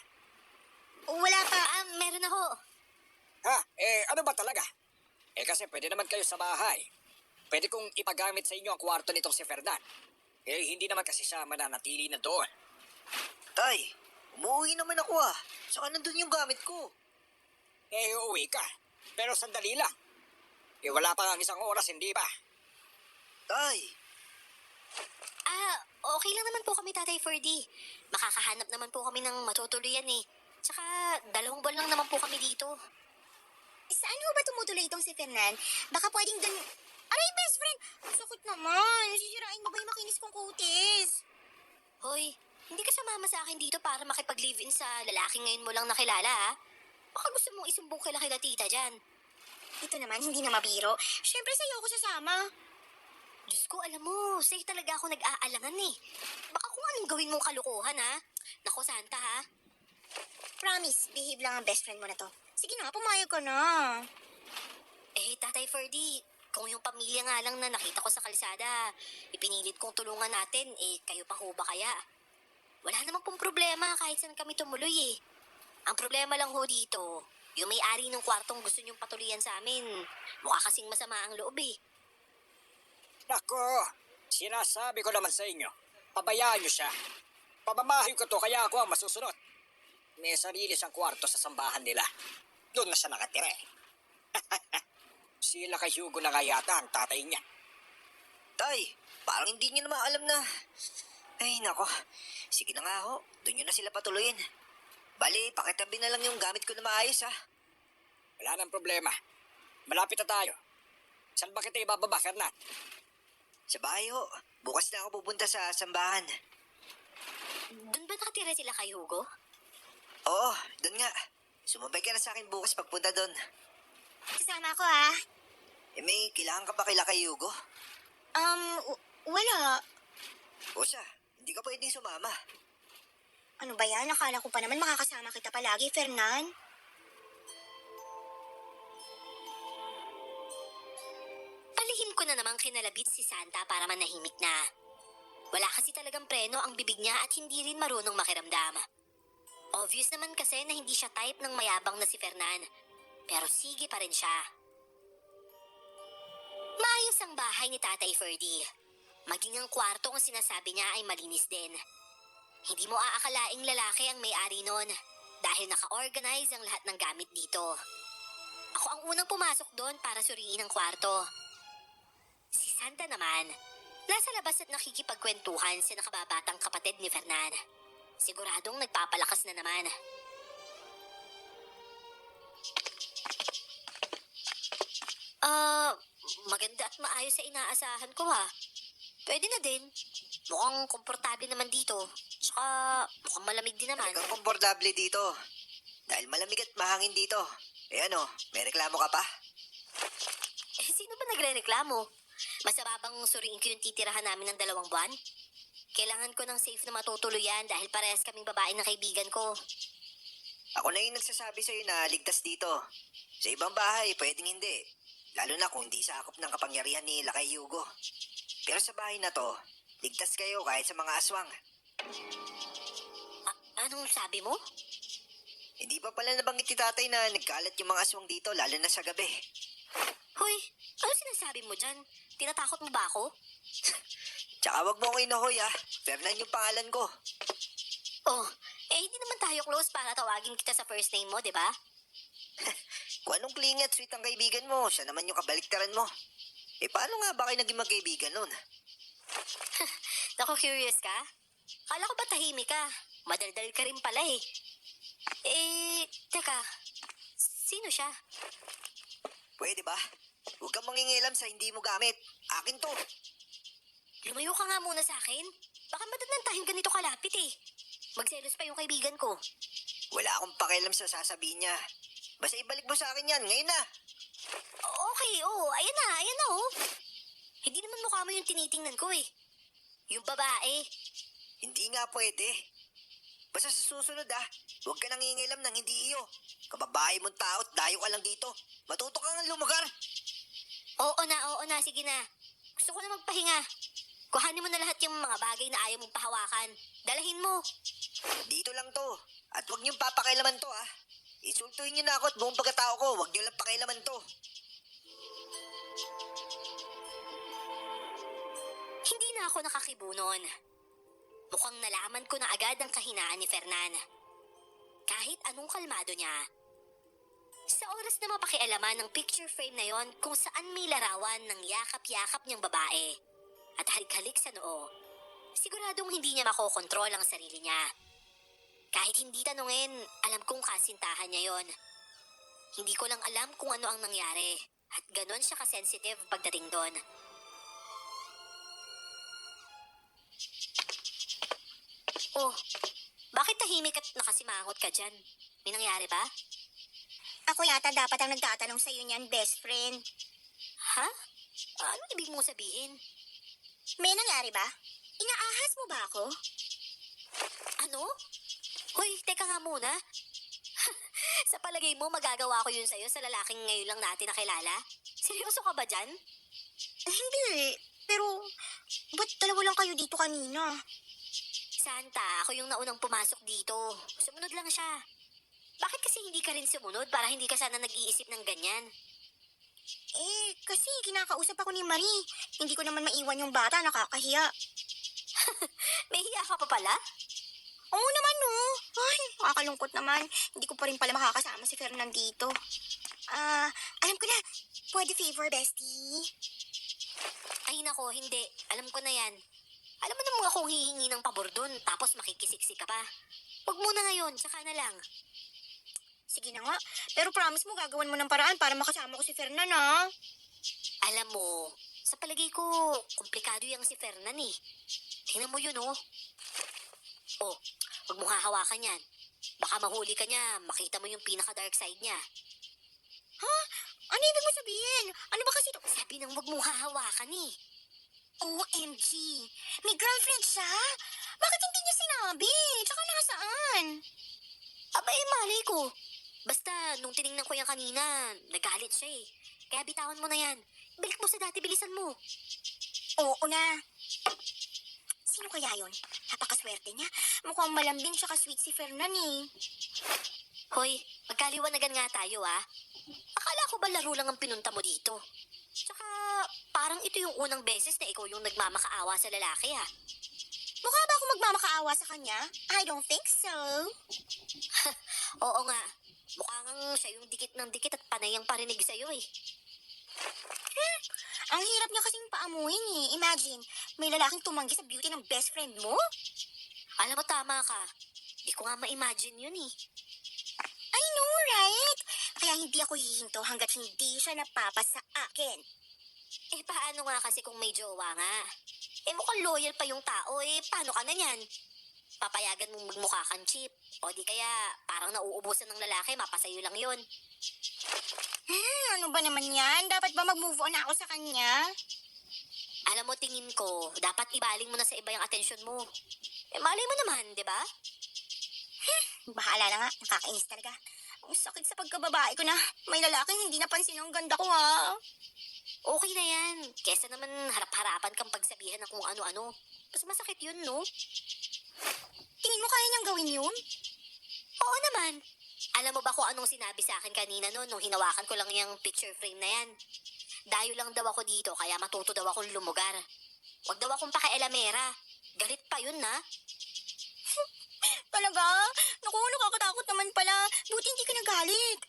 Wala pa. Meron ako. Ha? Ano ba talaga? Kasi pwede naman kayo sa bahay. Pwede kong ipagamit sa inyo ang kwarto nitong si Fernand. Hindi naman kasi siya mananatili na doon. Tay, umuwi naman ako ah. Saka nandun yung gamit ko. Uuwi ka. Pero sandali lang. Wala pa ang isang oras, hindi ba? Tay, Okay lang naman po kami, Tatay Ferdy. Makakahanap naman po kami ng matutuluyan eh. Tsaka, 2 buwan lang naman po kami dito. Saan ho ba tumutuloy itong si Fernan? Baka pwedeng dun... Aray, best friend! Ang sakit naman. Sisirain mo ba yung makinis kong kutis? Hoy, hindi ka sumama sa akin dito para makipag-live-in sa lalaki ngayon mo lang nakilala, ha? Baka gusto mong isumbong kila tita dyan. Ito naman, hindi na mabiro. Siyempre sa'yo ako sasama. Diyos ko, alam mo, sa'yo talaga ako nag-aalangan eh. Baka kung anong gawin mong kalukuhan, ha? Nako, Santa, ha? Promise, behave lang ang best friend mo na to. Sige na, pumayag ka na. Tatay Ferdy, kung yung pamilya nga lang na nakita ko sa kalsada, ipinilit kong tulungan natin, kayo pa ho ba kaya? Wala namang pong problema kahit saan kami tumuloy eh. Ang problema lang ho dito, yung may-ari ng kwartong gusto niyong patuloyan sa amin, mukha kasing masama ang loob eh. Nako, sinasabi ko naman sa inyo, pabayaan niyo siya. Pamamahay ko to kaya ako ang masusunod. May sarili siyang kwarto sa sambahan nila. Doon na siya nakatira eh. Sila kay Hugo na nga yata ang tatay niya. tay, parang hindi niyo naman alam na... Ay, nako. Sige na nga ho, doon nyo na sila patuloyin. Bali, pakitabi na lang yung gamit ko na maayos ha. Wala nang problema. Malapit na tayo. Saan ba kita ibababa, Fernand? Sa bahay ho, bukas na ako pupunta sa sambahan. Doon ba nakatira sila kay Hugo? Oo, doon nga. Sumabay ka na sa akin bukas pagpunta doon. Sasama ako ah. May kailangan ka ba kay Lakay Hugo? Wala. O siya, hindi ka pwedeng sumama. Ano ba yan? Akala ko pa naman makakasama kita palagi, Fernan. Palihim ko na namang kinalabit si Santa para manahimik na. Wala kasi talagang preno ang bibig niya at hindi rin marunong makiramdam. Obvious naman kasi na hindi siya type ng mayabang na si Fernan. Pero sige pa rin siya. Maayos ang bahay ni Tatay Ferdy. Maging ang kwarto ang sinasabi niya ay malinis din. Hindi mo aakalaing lalaki ang may-ari nun dahil naka-organize ang lahat ng gamit dito. Ako ang unang pumasok doon para suriin ang kwarto. Si Santa naman, nasa labas at nakikipagkwentuhan sa nakababatang kapatid ni Fernan. Siguradong nagpapalakas na naman. Ah, maganda at maayos sa inaasahan ko ha. Pwede na din. Mukhang komportable naman dito. Tsaka mukhang malamig din naman. Talagang komportable dito. Dahil malamig at mahangin dito. Eh ano, may reklamo ka pa? Eh, sino ba nagre-reklamo? Masama bang suriin ko yung titirahan namin ng 2 buwan? Kailangan ko ng safe na matutuluyan dahil parehas kaming babae ng kaibigan ko. Ako na yung nagsasabi sa'yo na ligtas dito. Sa ibang bahay, pwedeng hindi. Lalo na kung hindi sakop ng kapangyarihan ni Lakay Hugo. Pero sa bahay na to, ligtas kayo kahit sa mga aswang. Anong sabi mo? Hindi pa pala nabanggit ni tatay na nagkalat yung mga aswang dito, lalo na sa gabi. Hoy, ano sinasabi mo dyan? Tinatakot mo ba ako? Tsaka wag mo akong inuhoy ha. Fernan yung pangalan ko. Oh, eh hindi naman tayo close para tawagin kita sa first name mo, di ba? Kung anong clingy at sweet ang kaibigan mo, siya naman yung kabaliktaran mo. Eh paano nga ba kayo naging magkaibigan nun? Naku, curious ka? Kala ko ba tahimik ka? Madaldal ka rin pala eh. Eh, teka. Sino siya? Pwede ba? Huwag kang mangingilam sa hindi mo gamit. Akin to. Lumayo ka nga muna sa akin. Baka madanantahin ka nito kalapit eh. Magselos pa yung kaibigan ko. Wala akong pakialam sa sasabihin niya. Basta ibalik mo sa akin yan, ngayon na. Okay, oh. Ayan na, oh. Hindi naman mukha mo yung tinitingnan ko eh. Yung babae. Hindi nga pwede. Basta sa susunod huwag ka nangingilam ng hindi iyo. Kababae mong tao at dayo ka lang dito. Matuto ka nga lumagar. Oo na, sige na. Gusto ko na magpahinga. Kuhanin mo na lahat yung mga bagay na ayaw mong pahawakan. Dalahin mo. Dito lang to. At huwag niyong papakailaman to Isultuhin niyo na ako at buong pagkatao ko. Huwag niyo lang pakailaman to. Hindi na ako nakakibunon. Mukhang nalaman ko na agad ang kahinaan ni Fernan. Kahit anong kalmado niya. Sa oras na mapakialaman ng picture frame na yon kung saan may larawan ng yakap-yakap niyang babae at halik-halik sa noo, siguradong hindi niya makokontrol ang sarili niya. Kahit hindi tanungin, alam kong kasintahan niya yon. Hindi ko lang alam kung ano ang nangyari at ganon siya kasensitive pagdating doon. Oh, bakit tahimik at nakasimangot ka dyan? May nangyari ba? Ako yata dapat ang nagtatanong sa'yo niyan, best friend. Ha? Ano ibig mong sabihin? May nangyari ba? Inaahas mo ba ako? Ano? Hoy, teka nga muna. Sa palagay mo, magagawa ko yun sa'yo sa lalaking ngayon lang natin nakilala? Seryoso ka ba dyan? Hindi. Pero, ba't dalawa lang kayo dito kanina? Santa, ako yung naunang pumasok dito. Sumunod lang siya. Bakit kasi hindi ka rin sumunod para hindi ka sana nag-iisip ng ganyan? Kasi kinakausap ako ni Marie. Hindi ko naman maiwan yung bata, nakakahiya. May hiya ka pa pala? Oo naman, no. Ay, nakakalungkot naman. Hindi ko pa rin pala makakasama si Fernan dito. Alam ko na. Pwede favor, bestie. Ay nako, hindi. Alam ko na yan. Alam mo naman akong hihingi ng pabor dun, tapos makikisiksi ka pa. Huwag muna ngayon, saka na lang. Sige na nga. Pero promise mo, gagawan mo ng paraan para makasama ko si Fernan, ha? Alam mo, sa palagay ko, komplikado yung si Fernan eh. Tingnan mo yun, oh. Oh, huwag mong hahawakan yan. Baka mahuli ka niya, makita mo yung pinaka-dark side niya. Ha? Ano ibig mo sabihin? Ano ba kasi ito? Sabi nang huwag mong hahawakan eh. OMG! May girlfriend siya? Bakit hindi niya sinabi? Tsaka nasaan? Aba eh, malay ko. Basta, nung tiningnan ko yan kanina, nagalit siya eh. Kaya bitawan mo na yan. Balik mo sa dati, bilisan mo. Oo na. Sino kaya yon? Napakaswerte niya. Mukhang malambing siya ka-sweet si Fernan eh. Hoy, magkaliwanagan nga tayo ah. Akala ko ba laro lang ang pinunta mo dito? Tsaka, parang ito yung unang beses na ikaw yung nagmamakaawa sa lalaki ah. Mukha ba ako magmamakaawa sa kanya? I don't think so. Oo nga, mukha ngang siya yung dikit ng dikit at panay ang parinig sa'yo eh. Ang hirap niya kasing paamuhin eh. Imagine, may lalaking tumanggi sa beauty ng best friend mo? Alam mo, tama ka. Di ko nga ma-imagine yun eh. I know, right? Kaya hindi ako hihinto hanggat hindi siya napapas sa akin. Eh, paano nga kasi kung may jowa nga? Eh, mukhang loyal pa yung tao, eh, paano ka na yan? Papayagan mong magmukha kang cheap. O di kaya, parang nauubusan ng lalaki, mapasayo lang yun. Ano ba naman yan? Dapat ba mag-move on ako sa kanya? Alam mo, tingin ko, dapat ibaling mo na sa iba yung atensyon mo. Eh, malay mo naman, di ba? Bahala na nga, nakakainis talaga. Ang sakit sa pagkababae ko na. May lalaking hindi napansin ang ganda ko ha. Okay na yan. Kesa naman harap-harapan kang pagsabihan ng kung ano-ano. Mas masakit yun, no? Tingin mo kaya niyang gawin yun? Oo naman. Alam mo ba kung anong sinabi sa akin kanina no, nung hinawakan ko lang yung picture frame na yan? Dayo lang daw ako dito, kaya matuto daw akong lumugar. Huwag daw akong pakialamera. Galit pa yun, na? Talaga? Naku, nakakatakot naman pala. Buti hindi ka nagalit.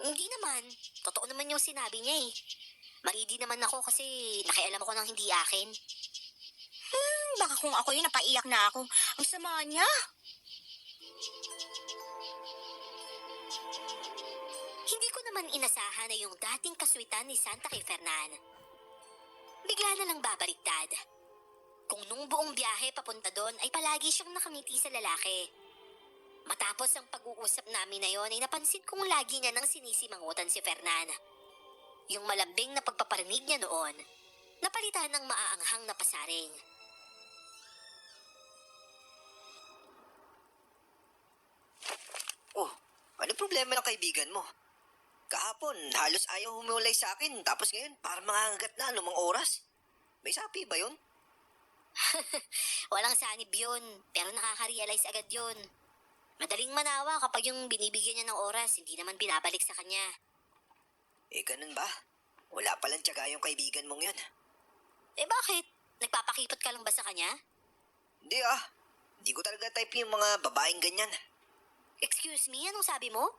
Hindi naman. Totoo naman yung sinabi niya eh. Maridi naman ako kasi nakialam ako ng hindi akin. Baka kung ako yun, napaiyak na ako. Ang sama niya. Hindi ko naman inasahan na yung dating kaswitan ni Santa kay Fernan. Bigla na lang babaliktad. Kung nung buong biyahe papunta doon ay palagi siyang nakangiti sa lalaki. Matapos ang pag-uusap namin na yon ay napansin kong lagi niya nang sinisimangutan si Fernan. Yung malambing na pagpaparinig niya noon, napalitan ng maaanghang na pasaring. Oh, ano problema ng kaibigan mo? Kahapon, halos ayaw humulay sa akin. Tapos ngayon, parang mangangagat na anumang oras. May sapi ba yun? Walang sanib yun, pero nakaka-realize agad yun. Madaling manawa kapag yung binibigyan niya ng oras, hindi naman binabalik sa kanya. Eh, ganun ba? Wala palang tiyaga yung kaibigan mong yun. Eh bakit? Nagpapakipot ka lang ba sa kanya? Hindi ah. Hindi ko talaga type yung mga babaeng ganyan. Excuse me, anong sabi mo?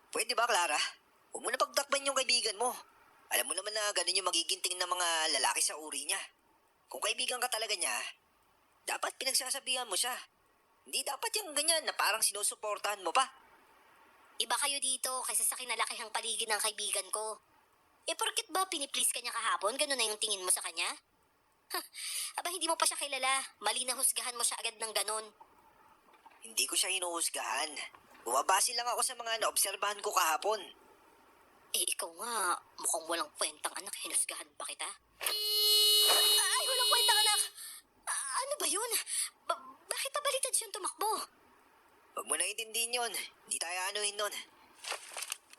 Pwede ba, Clara? Huwag mo na pagdakban yung kaibigan mo. Alam mo naman na ganun yung magiging tingin ng mga lalaki sa uri niya. Kung kaibigan ka talaga niya, dapat pinagsasabihan mo siya. Hindi dapat yung ganyan na parang sinusuportahan mo pa. Iba kayo dito kaysa sa kinalakihang paligid ng kaibigan ko. Eh porkit ba piniplease ka niya kahapon, ganun na yung tingin mo sa kanya? Aba hindi mo pa siya kilala, mali na husgahan mo siya agad ng ganun. Hindi ko siya hinuhusgahan. Bumabase lang ako sa mga naobserbahan ko kahapon. Eh ikaw nga, mukhang walang kwentang anak, hinusgahan pa kita. Ay, walang kwentang anak! Ano ba yun? Bakit pabaliktad siyang tumakbo? Huwag mo na intindihin yun. Hindi tayo anuhin nun.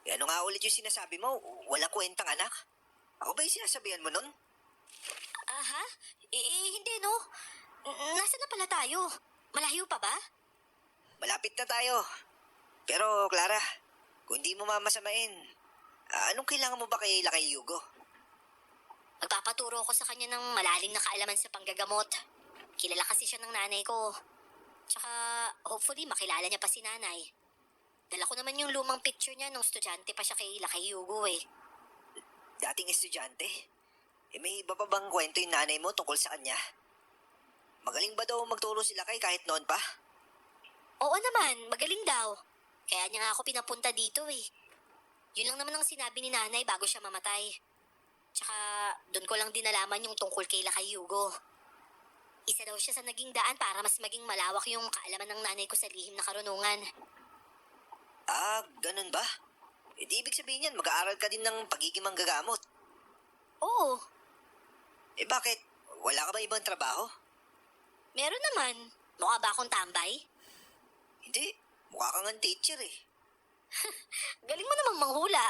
E ano nga ulit yung sinasabi mo? Walang kwentang anak? Ako ba yung sinasabihan mo nun? Aha? Hindi no. Nasaan na pala tayo? Malayo pa ba? Malapit na tayo. Pero, Clara, kung hindi mo mamasamain, anong kailangan mo ba kay Lakay Yugo? Magpapaturo ko sa kanya ng malalim na kaalaman sa panggagamot. Kilala kasi siya ng nanay ko. Tsaka, hopefully, makilala niya pa si nanay. Dala ko naman yung lumang picture niya nung estudyante pa siya kay Lakay Yugo eh. Dating estudyante? Eh may iba pa bang kwento yung nanay mo tungkol sa kanya? Magaling ba daw magturo si Lakay kahit noon pa? Oo naman, magaling daw. Kaya niya nga ako pinapunta dito eh. Yun lang naman ang sinabi ni nanay bago siya mamatay. Tsaka, doon ko lang din nalaman yung tungkol kay Lakay Yugo. Isa daw siya sa naging daan para mas maging malawak yung kaalaman ng nanay ko sa lihim na karunungan. Ah, ganun ba? Eh di ibig sabihin yan, mag-aaral ka din ng pagiging manggagamot. Oo, Eh bakit? Wala ka ba ibang trabaho? meron naman. Mukha ba akong tambay? Hindi, mukha kang ang teacher eh. Galing mo namang manghula.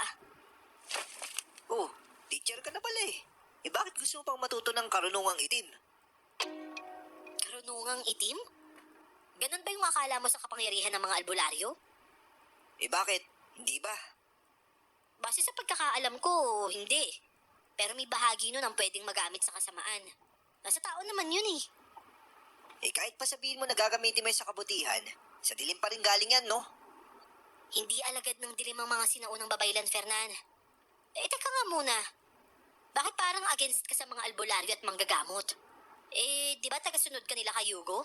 Oh, teacher ka na pala eh. Eh bakit gusto mo pang matuto ng karunungang itim? Karunungang itim? Ganun ba yung akala mo sa kapangyarihan ng mga albularyo? Eh bakit? Hindi ba? Base sa pagkakaalam ko, hindi. Pero may bahagi nun ang pwedeng magamit sa kasamaan. Nasa tao naman yun eh. Eh kahit pa sabihin mo na gagamitin mo yun sa kabutihan, sa dilim pa rin galing yan, no? Hindi alagad ng dilim ang mga sinaunang babaylan, Fernan. Eh, teka nga muna. Bakit parang against ka sa mga albularyo at manggagamot? Eh, di ba tagasunod ka nila kay Yugo?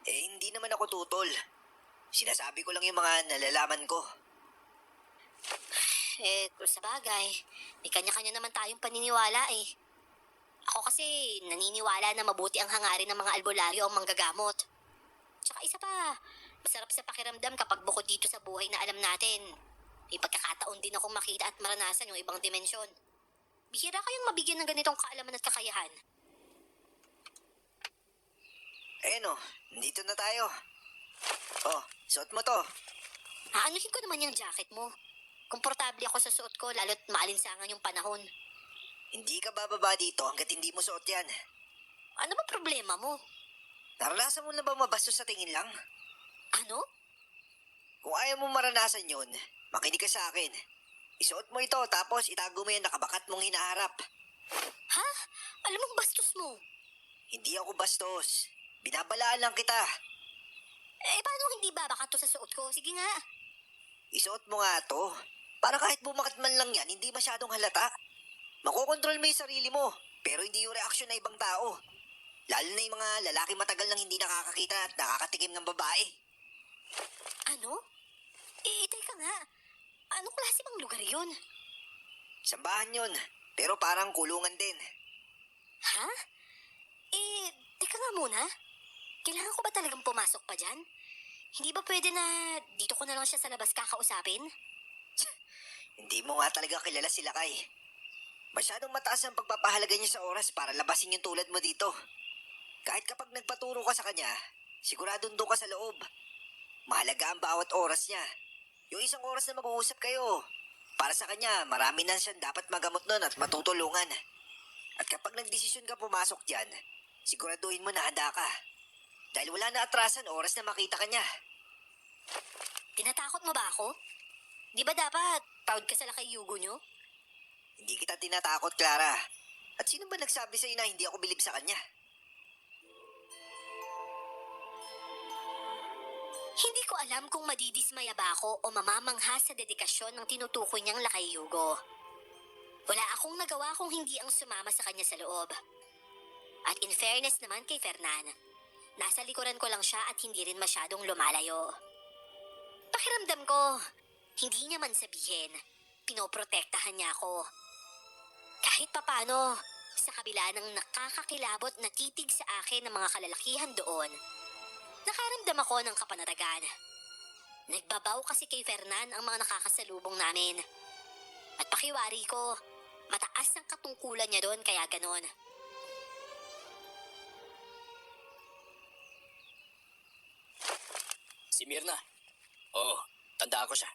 Eh hindi naman ako tutol. Sinasabi ko lang yung mga nalalaman ko. Kung sa bagay, may kanya-kanya naman tayong paniniwala eh. Ako kasi naniniwala na mabuti ang hangarin ng mga albularyo ang manggagamot. Tsaka isa pa, masarap sa pakiramdam kapag bukod dito sa buhay na alam natin. May pagkakataon din akong makita at maranasan yung ibang dimensyon. Bihira kayong mabigyan ng ganitong kaalaman at kakayahan. Ayan o, nandito na tayo. Oh, suot mo to. Aanuhin ko naman yung jacket mo. Komportable ako sa suot ko lalo't maalinsangan yung panahon. Hindi ka bababa dito hanggat hindi mo suot yan. Ano ba problema mo? Naranasan mo na ba mabastos sa tingin lang? Ano? Kung ayaw mo maranasan yun, makinig ka sa akin. Isuot mo ito tapos itago mo yung nakabakat mong hinaharap. Ha? Alam mong bastos mo. Hindi ako bastos. Binabalaan lang kita. Paano hindi babaka to sa suot ko? Sige nga. Isuot mo nga to. Para kahit bumakat man lang yan, hindi masyadong halata. Makokontrol mo yung sarili mo, pero hindi yung reaksyon ng ibang tao. Lalo na yung mga lalaki matagal nang hindi nakakakita at nakakatikim ng babae. Ano? Teka nga. Anong klase bang lugar yun? Sambahan yun, pero parang kulungan din. Ha? Teka nga muna. Kailangan ko ba talagang pumasok pa dyan? Hindi ba pwede na dito ko na lang siya sa labas kakausapin? Hindi mo nga talaga kilala sila kay. Masyadong mataas ang pagpapahalaga niya sa oras para labasin yung tulad mo dito. Kahit kapag nagpaturo ka sa kanya, siguradong doon ka sa loob. Mahalaga ang bawat oras niya. Yung isang oras na mag-uusap kayo. Para sa kanya, marami na siyang dapat magamot nun at matutulungan. At kapag nagdesisyon ka pumasok dyan, siguraduhin mo na handa ka. Dahil wala na atrasan oras na makita ka niya. Tinatakot mo ba ako? Di ba dapat proud ka sa lakay yugo nyo? Hindi kita tinatakot, Clara. At sino ba nagsabi sa'yo na hindi ako bilib sa kanya? Hindi ko alam kung madidismaya ba ako o mamamangha sa dedikasyon ng tinutukoy niyang lakay yugo. Wala akong nagawa kung hindi ang sumama sa kanya sa loob. At in fairness naman kay Fernan, nasa likuran ko lang siya at hindi rin masyadong lumalayo. Pakiramdam ko, hindi niya man sabihin, pinoprotektahan niya ako. Kahit papano, sa kabila ng nakakakilabot na titig sa akin ng mga kalalakihan doon, nakaramdam ako ng kapanatagan. Nagbabaw kasi kay Fernan ang mga nakakasalubong namin. At pakiwari ko, mataas ang katungkulan niya doon kaya ganon. Si Mirna. Oo, tanda ko siya.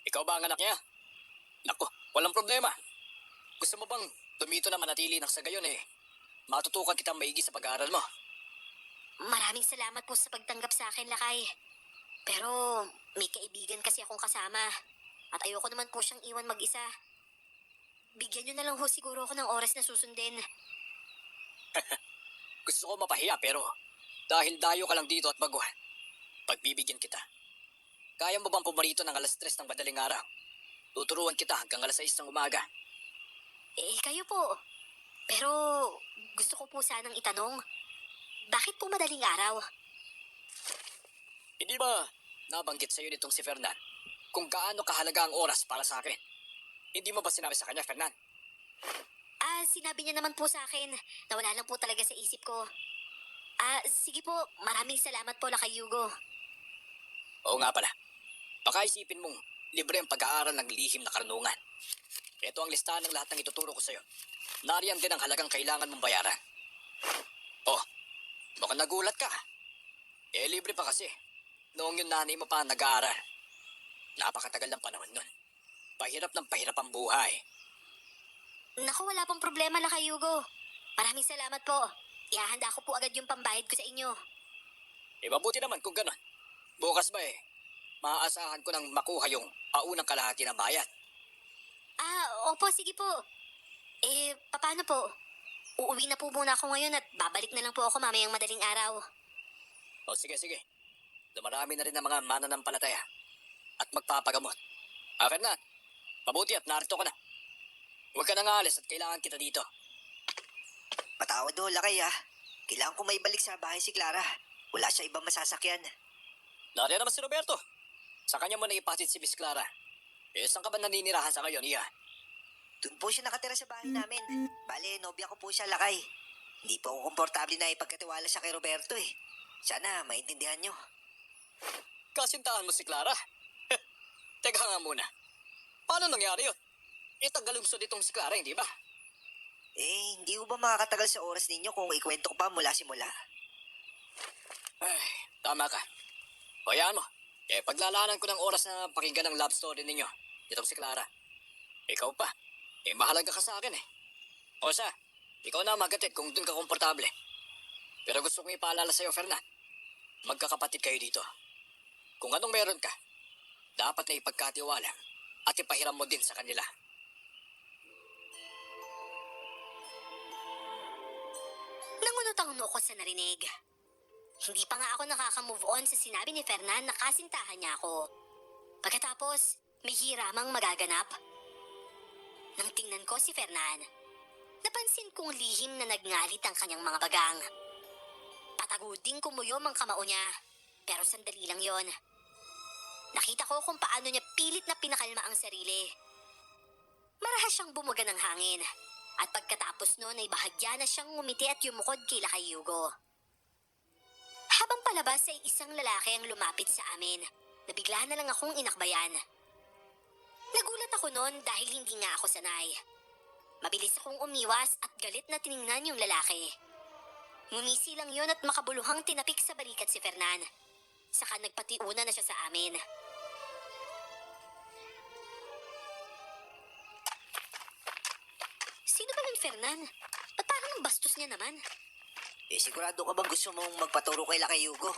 Ikaw ba ang anak niya? Nako, walang problema. Gusto mo bang dumito na manatili ng sa gayon matutukan kitang maigi sa pag-aaral mo? Maraming salamat po sa pagtanggap sa akin, Lakay. Pero may kaibigan kasi akong kasama. At ayoko naman po siyang iwan mag-isa. Bigyan niyo na lang ho siguro ako ng oras na susundin. Gusto ko mapahiya pero dahil dayo ka lang dito at baguhan, pagbibigyan kita. Kaya mo bang pumarito ng alas 3 ng madaling araw? Tuturuan kita hanggang alas 6 ng umaga. Kayo po. Pero gusto ko po sanang itanong, bakit po madaling araw? Hindi ba nabanggit sa'yo nitong si Fernan kung gaano kahalaga ang oras para sa akin? Hindi mo ba sinabi sa kanya, Fernan? Sinabi niya naman po sa akin na wala lang po talaga sa isip ko. Sige po, maraming salamat po, Lakay Yugo. Oo nga pala. Baka isipin mong libre ang pag-aaral ng lihim na karunungan. Ito ang listahan ng lahat ng ituturo ko sa'yo. Nariyan din ang halagang kailangan mong bayaran. Oh, mukhang nagulat ka. Libre pa kasi. Noong yung nanay mo pa nag-aaral. Napakatagal ng panahon nun. Pahirap ng pahirap ang buhay. Naku, wala pong problema, Lakay Yugo. Maraming salamat po. Ihahanda ko po agad yung pambayad ko sa inyo. Mabuti naman kung gano'n. Bukas ba maaasahan ko nang makuha yung paunang kalahati na bayad. Opo, sige po. Paano po? Uuwi na po muna ako ngayon at babalik na lang po ako mamayang madaling araw. O sige. Dumarami na rin ang mga mananampalataya at magpapagamot. Fernan, mabuti at narito ka na. Huwag ka nang aalis at kailangan kita dito. Patawad ho, Lakay ha. Kailangan ko may balik sa bahay si Clara. Wala siya ibang masasakyan. Nariyan naman si Roberto. Sa kanya mo na ipatid si Miss Clara. Saan ka ba naninirahan sa ngayon, Iha? Doon po siya nakatira sa bahay namin. Bale, nobya ko po siya, Lakay. Hindi po ako komportable na ipagkatiwala siya kay Roberto eh. Sana maintindihan nyo. Kasintahan mo si Clara? Teka nga muna. Paano nangyari yun? Tagalungsod itong si Clara, hindi ba? Hindi ko ba makakatagal sa oras ninyo kung ikwento ko pa mula simula? Ay, tama ka. Hayaan mo. Paglalaanan ko ng oras na pakinggan ang love story ninyo. Itong si Clara. Ikaw pa. Mahalaga ka sa akin eh. O siya, ikaw na magatid kung dun ka komportable. Pero gusto kong ipaalala sa'yo, Fernan. Magkakapatid kayo dito. Kung anong meron ka, dapat na ipagkatiwala at ipahiram mo din sa kanila. Nangunot ang noo ko sa narinig. Hindi pa nga ako nakaka-move on sa sinabi ni Fernan na kasintahan niya ako. Pagkatapos, may hiramang magaganap. Nang tingnan ko si Fernan, napansin kong lihim na nagngalit ang kanyang mga bagang. Pataguding kumuyom ang kamao niya, pero sandali lang yon. Nakita ko kung paano niya pilit na pinakalma ang sarili. Marahas siyang bumuga ng hangin, at pagkatapos noon ay bahagya na siyang ngumiti at yumukod kay Lakay Hugo. Habang palabas ay isang lalaki ang lumapit sa amin, na bigla na lang akong inakbayan. Nagulat ako noon dahil hindi nga ako sanay. Mabilis akong umiwas at galit na tiningnan yung lalaki. Ngumisi lang yun at makabuluhang tinapik sa balikat si Fernan. Saka nagpatiuna na siya sa amin. Sino ba yung Fernan? Ba't parang ang bastos niya naman? Sigurado ka bang gusto mong magpaturo kay Lakay Hugo?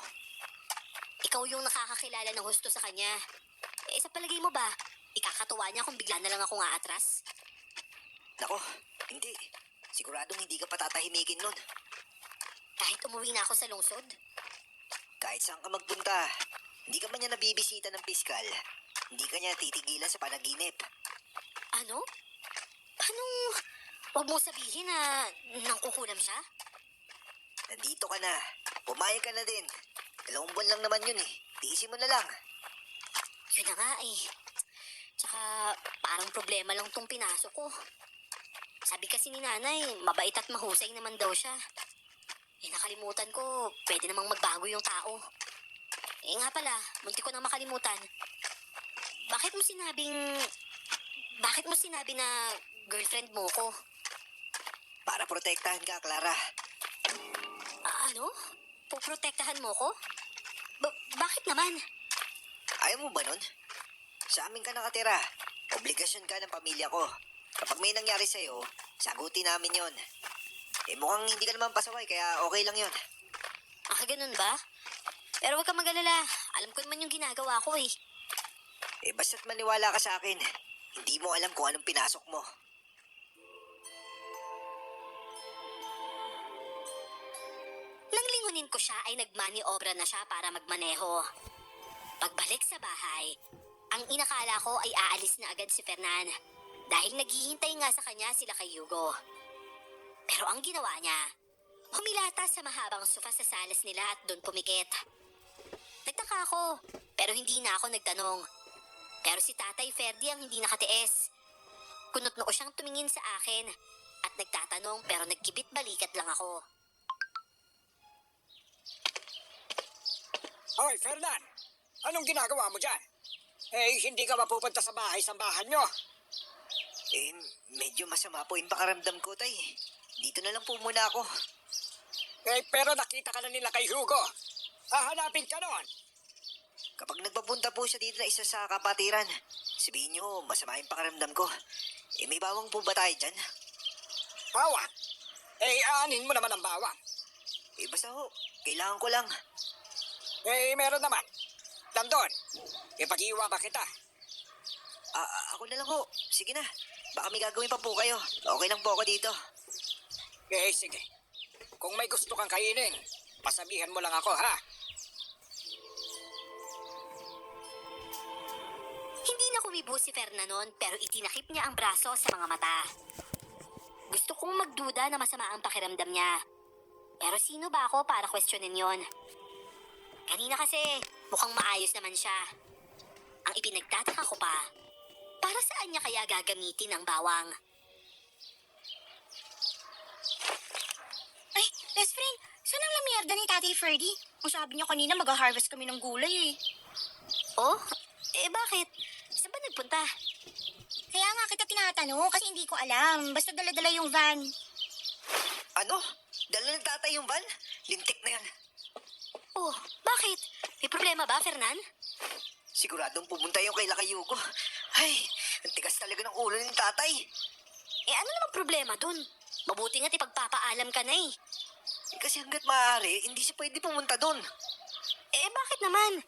Ikaw yung nakakakilala ng husto sa kanya. Sa palagay mo ba, ikakatuwa niya kung bigla na lang akong aatras? Nako, hindi. Siguradong hindi ka patatahimikin nun. Kahit umuwi na ako sa lungsod? Kahit saan ka magpunta, hindi ka man niya nabibisita ng piskal. Hindi ka niya titigilan sa panaginip. Ano? Anong... Huwag mo sabihin na nangkukulam siya? Nandito ka na. Pumayag ka na din. 2 buwan lang naman yun eh. Tiisin mo na lang. Yun na nga eh. Tsaka parang problema lang tong pinasok ko. Sabi kasi ni nanay, mabait at mahusay naman daw siya. Nakalimutan ko, pwede namang magbago yung tao. Nga pala, munti ko nang makalimutan. Bakit mo sinabi na girlfriend mo ko? Para protektahan ka, Clara. Ano? Poprotektahan mo ko? Bakit naman? Ayaw mo ba nun? Sa amin ka nakatira. Obligasyon ka ng pamilya ko. Kapag may nangyari sa'yo, sagutin namin yon. Mukhang hindi ka naman pasaway, kaya okay lang yon. Ganun ba? Pero huwag kang mag-alala. Alam ko naman yung ginagawa ko eh. Basta't maniwala ka sa akin. Hindi mo alam kung anong pinasok mo. Nang lingunin ko siya ay nagmaniobra na siya para magmaneho. Pagbalik sa bahay, ang inakala ko ay aalis na agad si Fernan dahil naghihintay nga sa kanya sila kay Hugo. Pero ang ginawa niya, humilata sa mahabang sofa sa salas nila at doon pumikit. Nagtaka ako, pero hindi na ako nagtanong. Pero si Tatay Ferdy ang hindi nakatiis. Kunot-noo siyang tumingin sa akin at nagtatanong pero nagkibit balikat lang ako. Hoy, Fernan! Anong ginagawa mo dyan? Hindi ka mapupunta sa bahay-sambahan nyo. Medyo masama po yung pakaramdam ko, Tay. Dito na lang po muna ako. Pero nakita ka na nila kay Hugo. Hahanapin ka nun. Kapag nagpapunta po siya dito na isa sa kapatiran, sabihin niyo, masama yung pakaramdam ko. May bawang po ba tayo dyan? Bawang? Aanin mo naman ang bawang. Basta ho, kailangan ko lang. Meron naman. Nandun. Ipag-iwa ba kita? Ako na lang ho. Sige na. Baka may gagawin pa po kayo. Okay lang po ako dito. Sige. Kung may gusto kang kainin, pasabihan mo lang ako, ha? Hindi na kumibo si Fernanon pero itinakip niya ang braso sa mga mata. Gusto kong magduda na masama ang pakiramdam niya. Pero sino ba ako para questionin yon? Kanina kasi, Mukhang maayos naman siya. Ang ipinagtataka ko pa, para saan niya kaya gagamitin ang bawang? Ay, best friend, saan ang lamierda ni Tatay Ferdy? Ang sabi niya kanina mag-harvest kami ng gulay eh. Oh, bakit? Saan ba nagpunta? Kaya nga kita tinatanong kasi hindi ko alam. Basta dala-dala yung van. Ano? Dala ng tatay yung van? Lintik na yan. Oh, bakit? May problema ba, Fernan? Siguradong pumunta yung kay Lakayugo. Ay, ang tigas talaga ng ulo ng tatay. Ano namang problema dun? Mabuti nga't ipagpapaalam ka na eh. Kasi hanggat maaari, hindi siya pwede pumunta doon. Bakit naman?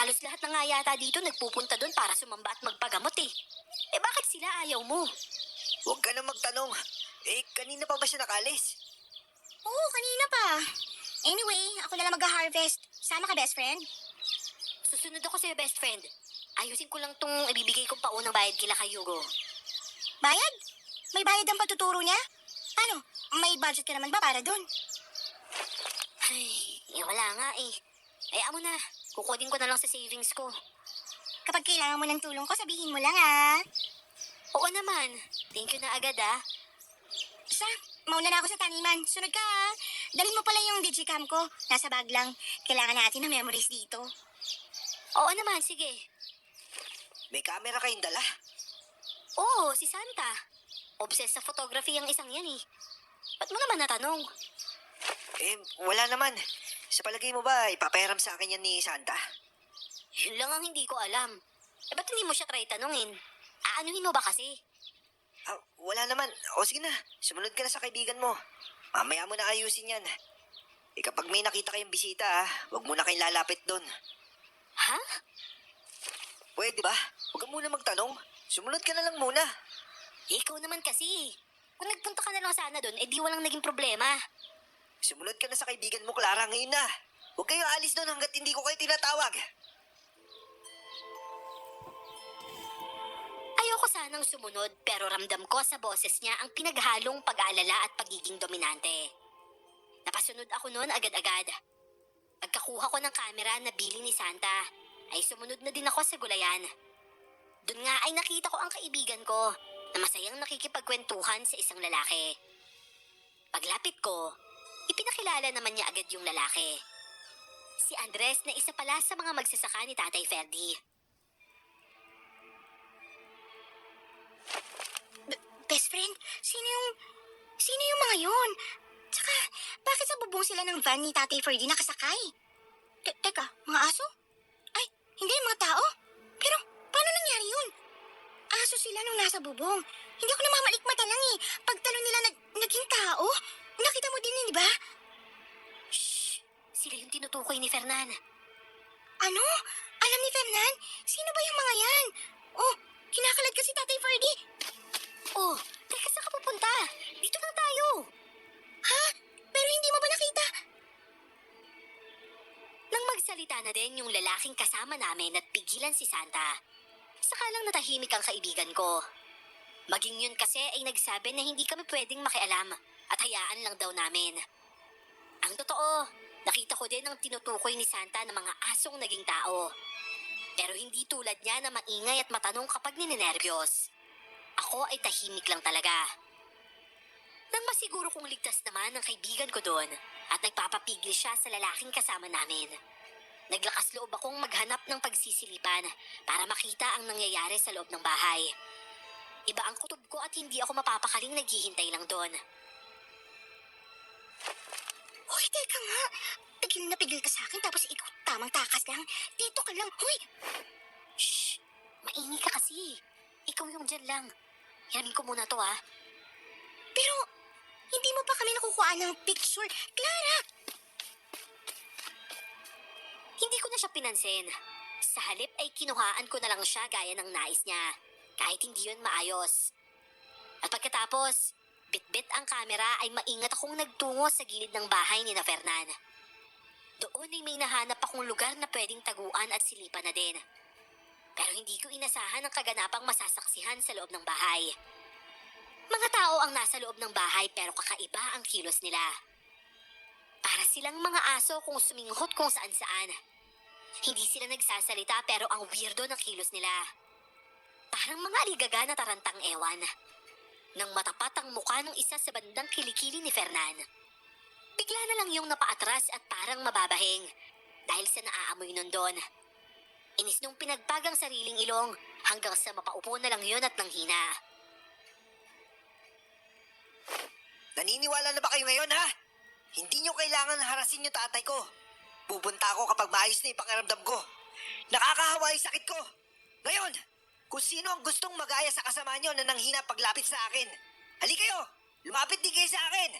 Halos lahat na nga yata dito nagpupunta dun para sumamba at magpagamot eh. Bakit sila ayaw mo? Huwag ka na magtanong. Kanina pa ba siya nakalis? Oo, kanina pa. Anyway, ako na lang mag-harvest. Sama ka, best friend? Susunod ako sa'yo, best friend. Ayusin ko lang tong ibibigay kong paunang bayad kila kay Hugo. Bayad? May bayad ang pagtuturo niya? Ano? May budget ka naman ba para doon? Ay, wala nga eh. Ayaw mo na. Kukunin ko na lang sa savings ko. Kapag kailangan mo ng tulong ko, sabihin mo lang ah. Oo naman. Thank you na agad ah. Siya, mauna na ako sa taniman. Sunod ka ah. Dalhin mo pala yung digicam ko. Nasa bag lang. Kailangan natin ng memories dito. Oo naman, sige. May camera kayong dala. Oo, si Santa. Obsessed sa photography ang isang yan eh. Ba't mo naman natanong? Wala naman. Sa palagay mo ba, ipapahiram sa akin yan ni Santa? Yun lang ang hindi ko alam. Ba't hindi mo siya try tanungin? Aanuhin mo ba kasi? Wala naman. O sige na, sumunod ka na sa kaibigan mo. Mamaya mo na ayusin yan. Kapag may nakita kayong bisita, huwag mo na kayong lalapit doon. Ha? Pwede ba? Huwag ka muna magtanong. Sumunod ka na lang muna. Ikaw naman kasi. Kung nagpunta ka na lang sana doon, di walang naging problema. Sumunod ka na sa kaibigan mo, Clara, ngayon na. Huwag kayo alis doon hanggat hindi ko kayo tinatawag. Ayoko sanang sumunod pero ramdam ko sa boses niya ang pinaghalong pag-aalala at pagiging dominante. Napasunod ako noon agad-agad. Pagkakuha ko ng kamera na bili ni Santa, ay sumunod na din ako sa gulayan. Doon nga ay nakita ko ang kaibigan ko na masayang nakikipagkwentuhan sa isang lalaki. Paglapit ko, ipinakilala naman niya agad yung lalaki. Si Andres na isa pala sa mga magsasaka ni Tatay Ferdy. Best friend, sino yung mga yun? Tsaka, bakit sa bubong sila ng van ni Tatay Ferdy nakasakay? Teka, mga aso? Ay, hindi, mga tao? Pero, paano nangyari yun? Aso sila nung nasa bubong. Hindi ako namamalikmata lang eh. Pagtalo nila naging tao. Nakita mo din yun, di ba? Shh! Sila yung tinutukoy ni Fernan. Ano? Alam ni Fernan? Sino ba yung mga yan? Oh, kinakalad ka si Tatay Ferdy. Oh, teka saan ka pupunta? Dito lang tayo. Ha? Pero hindi mo ba nakita? Nang magsalita na din yung lalaking kasama namin at pigilan si Santa, saka lang natahimik ang kaibigan ko. Maging yun kasi ay nagsabi na hindi kami pwedeng makialam at hayaan lang daw namin. Ang totoo, nakita ko din ang tinutukoy ni Santa ng mga asong naging tao. Pero hindi tulad niya na maingay at matanong kapag ninenervyos. Ako ay tahimik lang talaga. Nang masiguro kong ligtas naman ang kaibigan ko doon at nagpapapigil siya sa lalaking kasama namin, naglakas loob akong maghanap ng pagsisilipan para makita ang nangyayari sa loob ng bahay. Iba ang kutob ko at hindi ako mapapakaling naghihintay lang doon. Hoy, teka nga. Pigil na pigil ka sa akin tapos ikaw tamang takas lang. Dito ka lang. Hoy! Shh! Maingi ka kasi. Ikaw yung dyan lang. Hiramin ko muna to ah. Pero, hindi mo pa kami nakukuha ng picture. Clara! Hindi ko na siya pinansin. Sa halip ay kinuhaan ko na lang siya gaya ng nais niya. Kahit hindi yun maayos. At pagkatapos, bitbit ang kamera ay maingat akong nagtungo sa gilid ng bahay ni na Fernan. Doon ay may nahanap akong lugar na pwedeng taguan at silipan na din. Pero hindi ko inasahan ang kaganapang masasaksihan sa loob ng bahay. Mga tao ang nasa loob ng bahay pero kakaiba ang kilos nila. Para silang mga aso kung suminghot kung saan-saan. Hindi sila nagsasalita pero ang weirdo ng kilos nila. Parang mga aligaga na tarantang ewan. Nang matapat ang mukha ng isa sa bandang kilikili ni Fernan. Bigla na lang yung napaatras at parang mababahing dahil sa naaamoy nun doon. Inis nung pinagpagang sariling ilong hanggang sa mapaupo na lang yun at nanghina. Naniniwala na ba kayo ngayon, ha? Hindi nyo kailangan harasin yung tatay ko. Bubunta ako kapag maayos na yung pakiramdam ko. Nakakahawa yung sakit ko. Ngayon, kung sino ang gustong magaya sa kasama nyo na nanghina paglapit sa akin, hali kayo! Lumapit din kayo sa akin!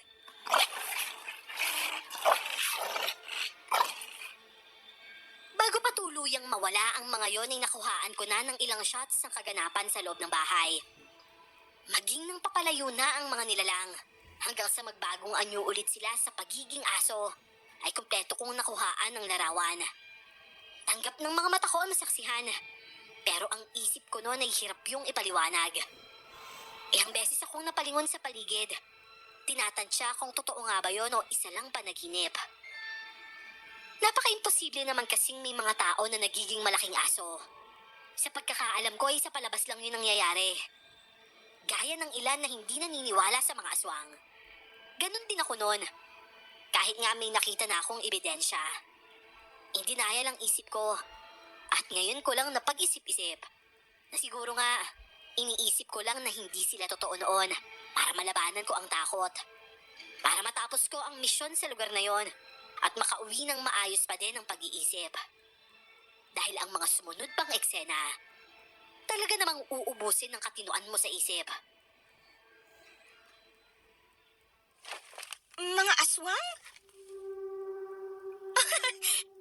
Bago pa tuluyang mawala ang mga yon ay nakuhaan ko na ng ilang shots ng kaganapan sa loob ng bahay. Maging nang papalayo na ang mga nilalang hanggang sa magbagong anyo ulit sila sa pagiging aso ay kumpleto kong nakuhaan ng larawan. Tanggap ng mga mata ko ang masaksihan pero ang isip ko noon ay hirap yung ipaliwanag. Ilang beses akong napalingon sa paligid. Tinatansya kung totoo nga ba yon o isa lang panaginip. Napaka-imposible naman kasing may mga tao na nagiging malaking aso. Sa pagkakaalam ko ay sa palabas lang yun nangyayari. Gaya ng ilan na hindi naniniwala sa mga aswang. Ganon din ako noon. Kahit nga may nakita na akong ebidensya. Indinaya lang isip ko. At ngayon ko lang napag-isip-isip. Na siguro nga, iniisip ko lang na hindi sila totoo noon para malabanan ko ang takot. Para matapos ko ang misyon sa lugar na yon at makauwi ng maayos pa din ang pag-iisip. Dahil ang mga sumunod pang eksena, talaga namang uubusin ng katinuan mo sa isip. Mga aswang?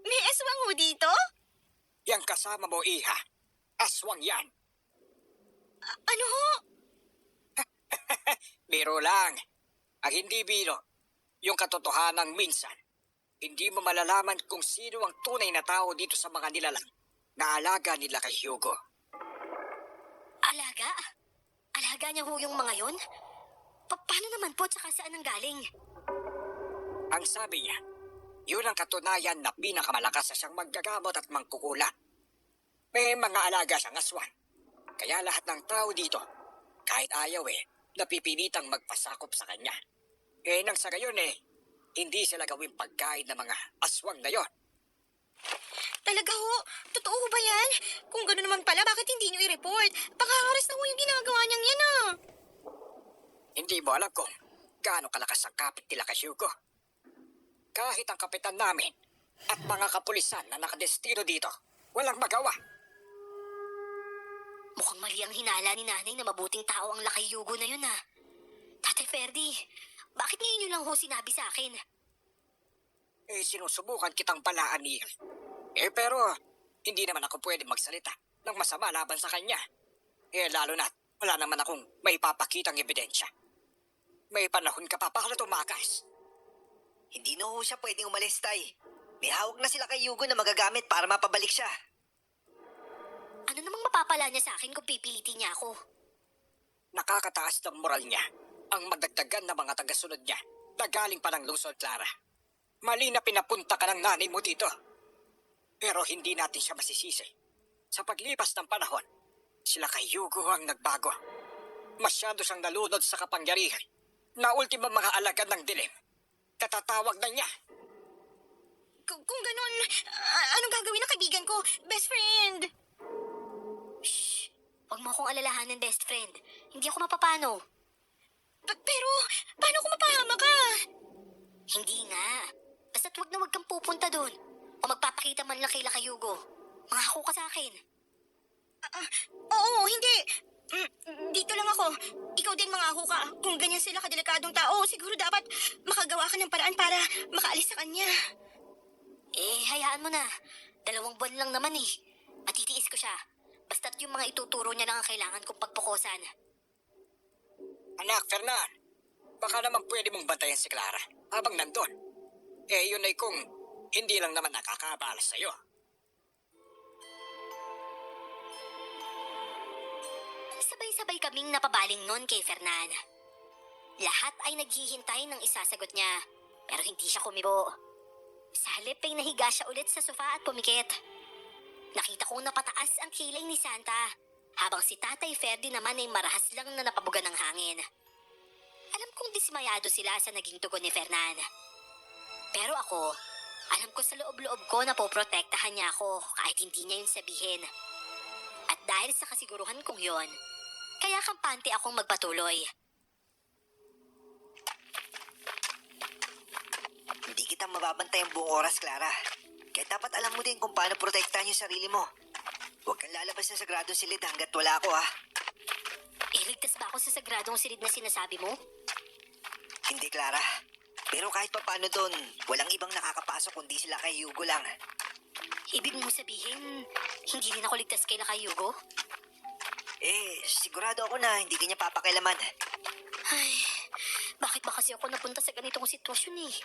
May aswang ho dito? Yang kasama mo, Iha. Aswang yan. Ano ho? Biro lang. Ang hindi biro, yung katotohanang minsan, hindi mo malalaman kung sino ang tunay na tao dito sa mga nilalang na alaga nila kay Hugo. Alaga? Alaga niya ho yung mga yon? Paano naman po tsaka saan ang galing? Ang sabi niya, yun ang katunayan na pinakamalakas na siyang maggagamot at mangkukulat. May mga alaga siyang aswan. Kaya lahat ng tao dito, kahit ayaw napipilitang magpasakop sa kanya. Nang sa gayon hindi sila gawing pagkain ng mga aswang na yon. Talaga ho? Totoo ho ba yan? Kung gano'n naman pala, bakit hindi nyo i-report? Pangakaras na ho yung ginagawa niyang yan ah. Hindi mo alam kung gaano kalakas ang kapit nila kay Hugo. Kahit ang kapitan namin at mga kapulisan na nakadestino dito, walang magawa. Mukhang mali ang hinala ni nanay na mabuting tao ang Lakay Yugo na yun ah. Tate Ferdy, bakit ngayon nyo lang ho sinabi sa akin? Sinusubukan kitang balaan niya. Pero hindi naman ako pwede magsalita ng masama laban sa kanya. Lalo na't wala naman akong may papakitang ebidensya. May panahon ka pa para tumakas. Hindi na ho siya pwedeng umalis, Tay. May hawak na sila kay Yugo na magagamit para mapabalik siya. Ano namang mapapala niya sa akin kung pipilitin niya ako? Nakakataas ng moral niya ang madagdagan ng mga tagasunod niya na galing pa ng lungsod, Clara. Mali na pinapunta ka ng nanay mo dito. Pero hindi natin siya masisisi. Sa paglipas ng panahon, sila kay Hugo ang nagbago. Masyado siyang nalunod sa kapangyarihan na ultimo mga alagad ng dilim. Katatawag na niya. Kung gano'n, anong gagawin ng kaibigan ko? Best friend! Shh! Huwag mo akong alalahanin, best friend. Hindi ako mapapano. Pero, paano kung mapahama ka? Hindi nga. Basta't huwag na huwag kang pupunta doon. O magpapakita man lang kay Lakayugo. Mangako ka sa akin. Oo, hindi. Dito lang ako. Ikaw din mangako ka. Kung ganyan sila kadelikadong tao, siguro dapat makagawa ka ng paraan para makaalis sa kanya. Hayaan mo na. 2 buwan lang naman eh. Matitiis ko siya. Basta't yung mga ituturo niya lang ang kailangan kong pagpukusan. Anak, Fernan, baka naman pwede mong bantayan si Clara habang nandun. Yun ay kung hindi lang naman nakakaabala sa'yo. Sabay-sabay kaming napabaling nun kay Fernan. Lahat ay naghihintay ng isasagot niya, pero hindi siya kumibo. Sa halip ay nahiga siya ulit sa sofa at pumikit. Nakita kong napataas ang kilay ni Santa, habang si Tatay Ferdy naman ay marahas lang na napabuga ng hangin. Alam kong dismayado sila sa naging tugon ni Fernan. Pero ako, alam ko sa loob-loob ko na poprotektahan niya ako kahit hindi niya yun sabihin. At dahil sa kasiguruhan kong yon, kaya kampante akong magpatuloy. Hindi kita mababantay ang buong oras, Clara. Kaya dapat alam mo din kung paano protektahan yung sarili mo. Huwag kang lalabas ng sagradong silid hanggat wala ako, ha? Ligtas ba ako sa sagradong silid na sinasabi mo? Hindi, Clara. Pero kahit papaano doon, walang ibang nakakapasok kundi sila kay Hugo lang. Ibig mo sabihin, hindi rin ako ligtas kay Lakay Hugo? Sigurado ako na hindi kanya papakialaman. Ay, bakit ba kasi ako napunta sa ganitong sitwasyon eh?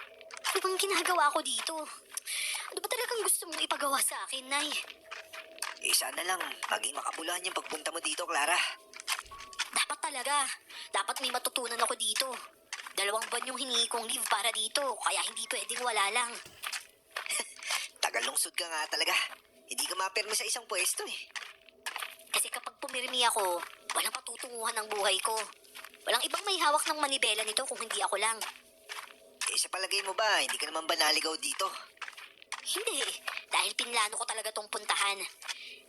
Ano bang ginagawa ko dito? Ano ba talagang gusto mong ipagawa sa akin, Nay? Sana lang maging makabuluhan yung pagpunta mo dito, Clara. Dapat talaga. Dapat may matutunan ako dito. 2 buwan yung hiningi kong leave para dito, kaya hindi pwedeng wala lang. Tagalungsod ka nga talaga. Hindi ka mapirmi sa isang pwesto eh. Kasi kapag pumirmi ako, walang patutunguhan ng buhay ko. Walang ibang may hawak ng manibela nito kung hindi ako lang. Sa palagay mo ba, hindi ka naman ba naligaw dito? Hindi, dahil pinlano ko talaga tong puntahan.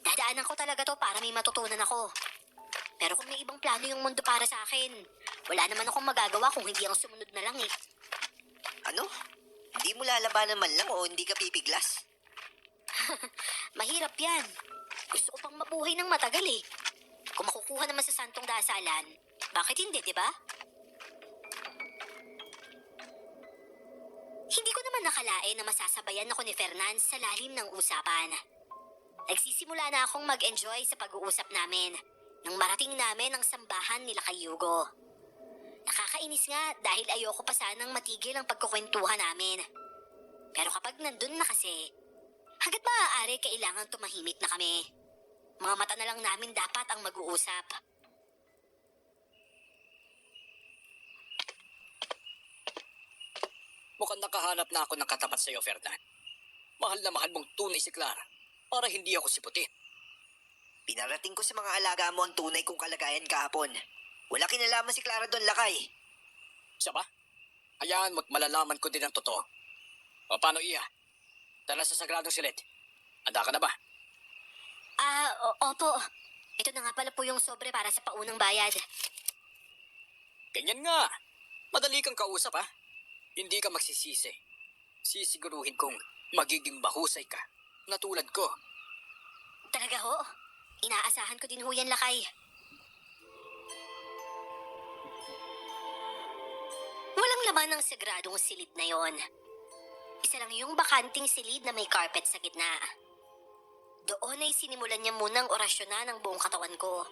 Dadaanan ko talaga to para may matutunan ako. Pero kung may ibang plano yung mundo para sa akin, wala naman akong magagawa kung hindi ang sumunod na lang eh. Ano? Hindi mo lalabanan man lang o hindi ka pipiglas? Mahirap yan. Gusto ko pang mabuhay ng matagal eh. Kung makukuha naman sa santong dasalan, bakit hindi, di ba? Hindi ko naman nakalain na masasabayan ako ni Fernan sa lalim ng usapan. Nagsisimula na akong mag-enjoy sa pag-uusap namin nang marating namin ang sambahan nila kay Hugo. Nakakainis nga dahil ayoko pa sanang matigil ang pagkukwentuhan namin. Pero kapag nandun na kasi, hanggat maaari kailangan tumahimik na kami. Mga mata na lang namin dapat ang mag-uusap. Mukhang nakahanap na ako ng katapat sa iyo, Fernan. Mahal na mahal mong tunay si Clara para hindi ako siputin. Pinarating ko sa mga alaga mo ang tunay kong kalagayan kahapon. Wala kinalaman si Clara doon, Lakay. Siya ba? Hayaan mo't malalaman ko din ang totoo. O paano, Iha? Tara sa sagradong silid. Handa ka na ba? Opo. Ito na nga pala po yung sobre para sa paunang bayad. Ganyan nga. Madali kang kausap, ha? Hindi ka magsisisi. Sisiguruhin kong magiging mahusay ka. Na tulad ko. Talaga ho? Inaasahan ko din ho yan, Lakay. Walang laman ang sagradong silid na yon. Isa lang yung bakanting silid na may carpet sa gitna. Doon ay sinimulan niya munang orasyonan ng buong katawan ko.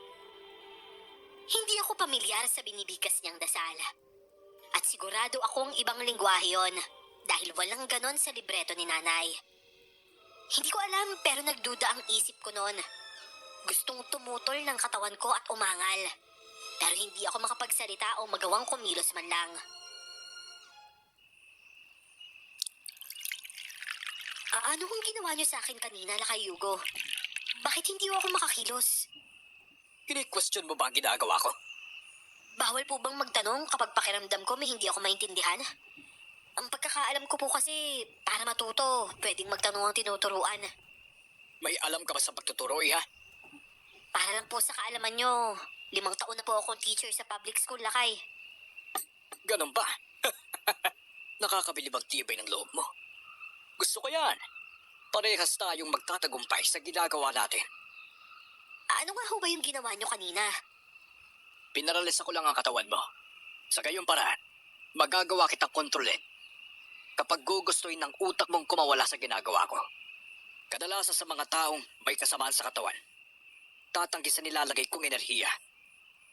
Hindi ako pamilyar sa binibigas niyang dasal. At sigurado akong ibang lingwahe yon dahil walang ganon sa libreto ni nanay. Hindi ko alam pero nagduda ang isip ko noon. Gustong tumutol ng katawan ko at umangal. Pero hindi ako makapagsalita o magawang kumilos man lang. Ano kung ginawa niyo sa akin kanina, Lakay Hugo? Bakit hindi ako makakilos? Kini-question mo ba ang ginagawa ko? Bawal po bang magtanong kapag pakiramdam ko may hindi ako maintindihan? Ang pagkakaalam ko po kasi, para matuto, pwedeng magtanong ang tinuturuan. May alam ka ba sa pagtuturo, Iha? Para lang po sa kaalaman nyo, 5 taon na po akong teacher sa public school, Lakay. Ganun ba? Nakakabilib ang tibay ng loob mo. Gusto ko yan. Parehas tayong magtatagumpay sa ginagawa natin. Ano nga ho ba yung ginawa nyo kanina? Pinaralis ko lang ang katawan mo. Sa gayong paraan, magagawa kitang kontrolin kapag gugustuhin ng utak mong kumawala sa ginagawa ko. Kadalasan sa mga taong may kasamaan sa katawan, tatanggi sa nilalagay kong enerhiya.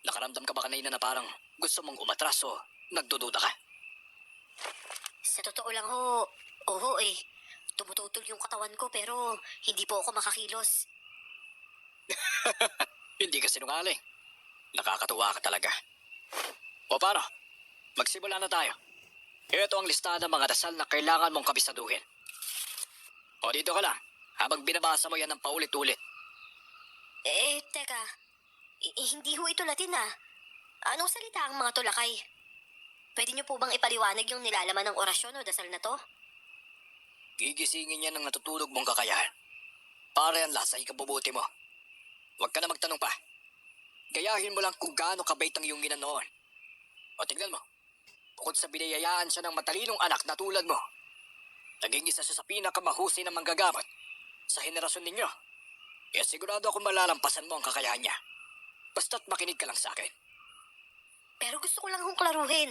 Nakaramdam ka ba kanina na parang gusto mong umatras o nagdududa ka? Sa totoo lang ho, oo eh. Tumututol yung katawan ko pero hindi po ako makakilos. Hindi ka sinungaling. Nakakatuwa ka talaga. O paano? Magsimula na tayo. Ito ang listahan ng mga dasal na kailangan mong kabisaduhin. O dito ka lang. habang binabasa mo yan ng paulit-ulit. Teka. Hindi ho ito Latin ah. Anong salita ang mga tulakay? Pwede niyo po bang ipaliwanag yung nilalaman ng orasyon o dasal na to? Gigisingin yan ng natutulog mong kakayahan. Para yan lahat sa ikabubuti mo. Huwag ka na magtanong pa. Gayahin mo lang kung gaano kabait ang iyong ina noon. O tignan mo, bukod sa binayayaan siya ng matalinong anak na tulad mo, naging isa siya sa pinakamahusay na manggagamot sa henerasyon ninyo. Kaya sigurado ako malalampasan mo ang kakayahan niya. Basta't makinig ka lang sa akin. Pero gusto ko lang hong klaruhin.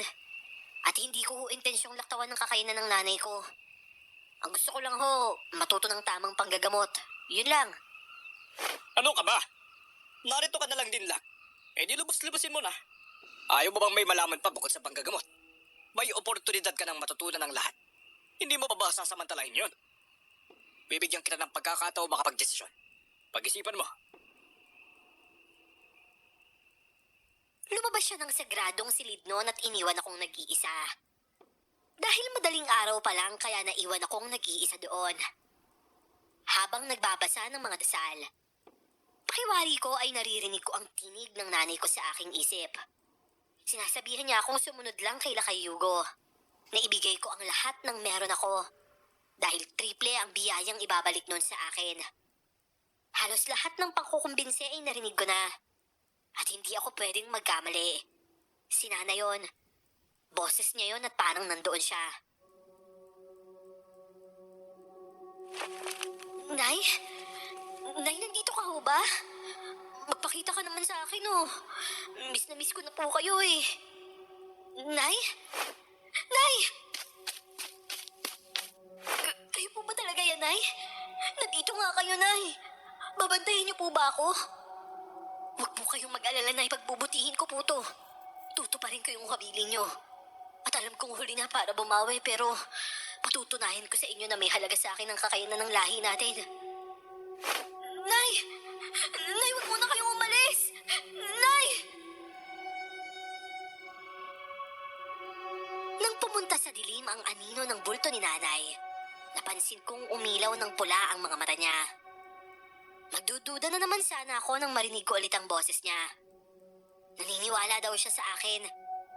At hindi ko ho intensyong laktawan ng kakainan ng nanay ko. Ang gusto ko lang ho, matuto ng tamang panggagamot. Yun lang. Ano ka ba? Narito ka na lang din lang. Di lubos-lubosin mo na. Ayaw mo bang may malaman pa bukod sa panggagamot? May oportunidad ka ng matutunan ng lahat. Hindi mo pa ba sasamantalahin yun? Bibigyan kita ng pagkakataon makapag-desisyon. Pag-isipan mo. Lumabas siya ng sagradong silid noon at iniwan akong nag-iisa. Dahil madaling araw pa lang kaya naiwan akong nag-iisa doon. Habang nagbabasa ng mga dasal, pakiwari ko ay naririnig ko ang tinig ng nanay ko sa aking isip. Sinasabihan niya akong sumunod lang kay Lakay Yugo, na ibigay ko ang lahat ng meron ako, dahil triple ang biyayang ibabalik nun sa akin. Halos lahat ng pangkukumbinse ay narinig ko na, at hindi ako pwedeng magkamali. Si Nana yon. Boses niya yon at parang nandoon siya. Nay? Nay, nandito ka ho ba? Magpakita ka naman sa akin, oh. Miss na miss ko na po kayo, eh. Nay? Nay! Kayo po ba talaga yan, Nay? Nandito nga kayo, Nay. Babantayan niyo po ba ako? Huwag po kayong mag-alala, Nay. Pagbubutihin ko po to. Tutuparin ko yung kabilin niyo. At alam kong huli na para bumawi, pero patutunayan ko sa inyo na may halaga sa akin ang kakayanan ng lahi natin. Nay! Nay, huwag muna kayong umalis! Nay! Nang pumunta sa dilim ang anino ng bulto ni Nanay, napansin kong umilaw ng pula ang mga mata niya. Magdududa na naman sana ako nang marinig ko ulit ang boses niya. Naniniwala daw siya sa akin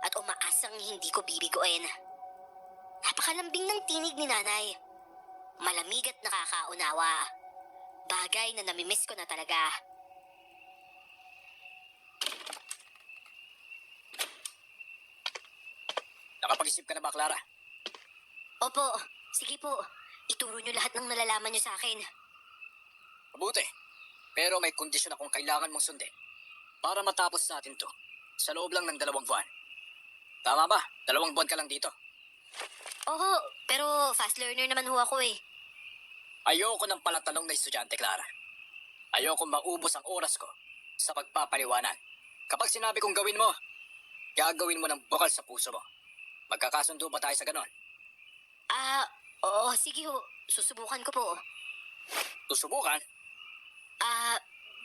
at umaasang hindi ko bibiguin. Napakalambing ng tinig ni Nanay. Malamig at nakakaunawa. Bagay na namimiss ko na talaga. Nakapag-isip ka na ba, Clara? Opo, sige po. Ituro niyo lahat ng nalalaman niyo sa akin. Mabuti. Pero may kondisyon akong kailangan mong sundin. Para matapos natin to sa loob lang ng 2 buwan. Tama ba? 2 buwan ka lang dito. Oo, pero fast learner naman ho ako eh. Ayoko ng palatanong na estudyante, Clara. Ayoko maubos ang oras ko sa pagpapaliwanag. Kapag sinabi kong gawin mo, gagawin mo ng bukal sa puso mo. Magkakasundo ba tayo sa ganon? Oo, sige ho. Susubukan ko po. Susubukan?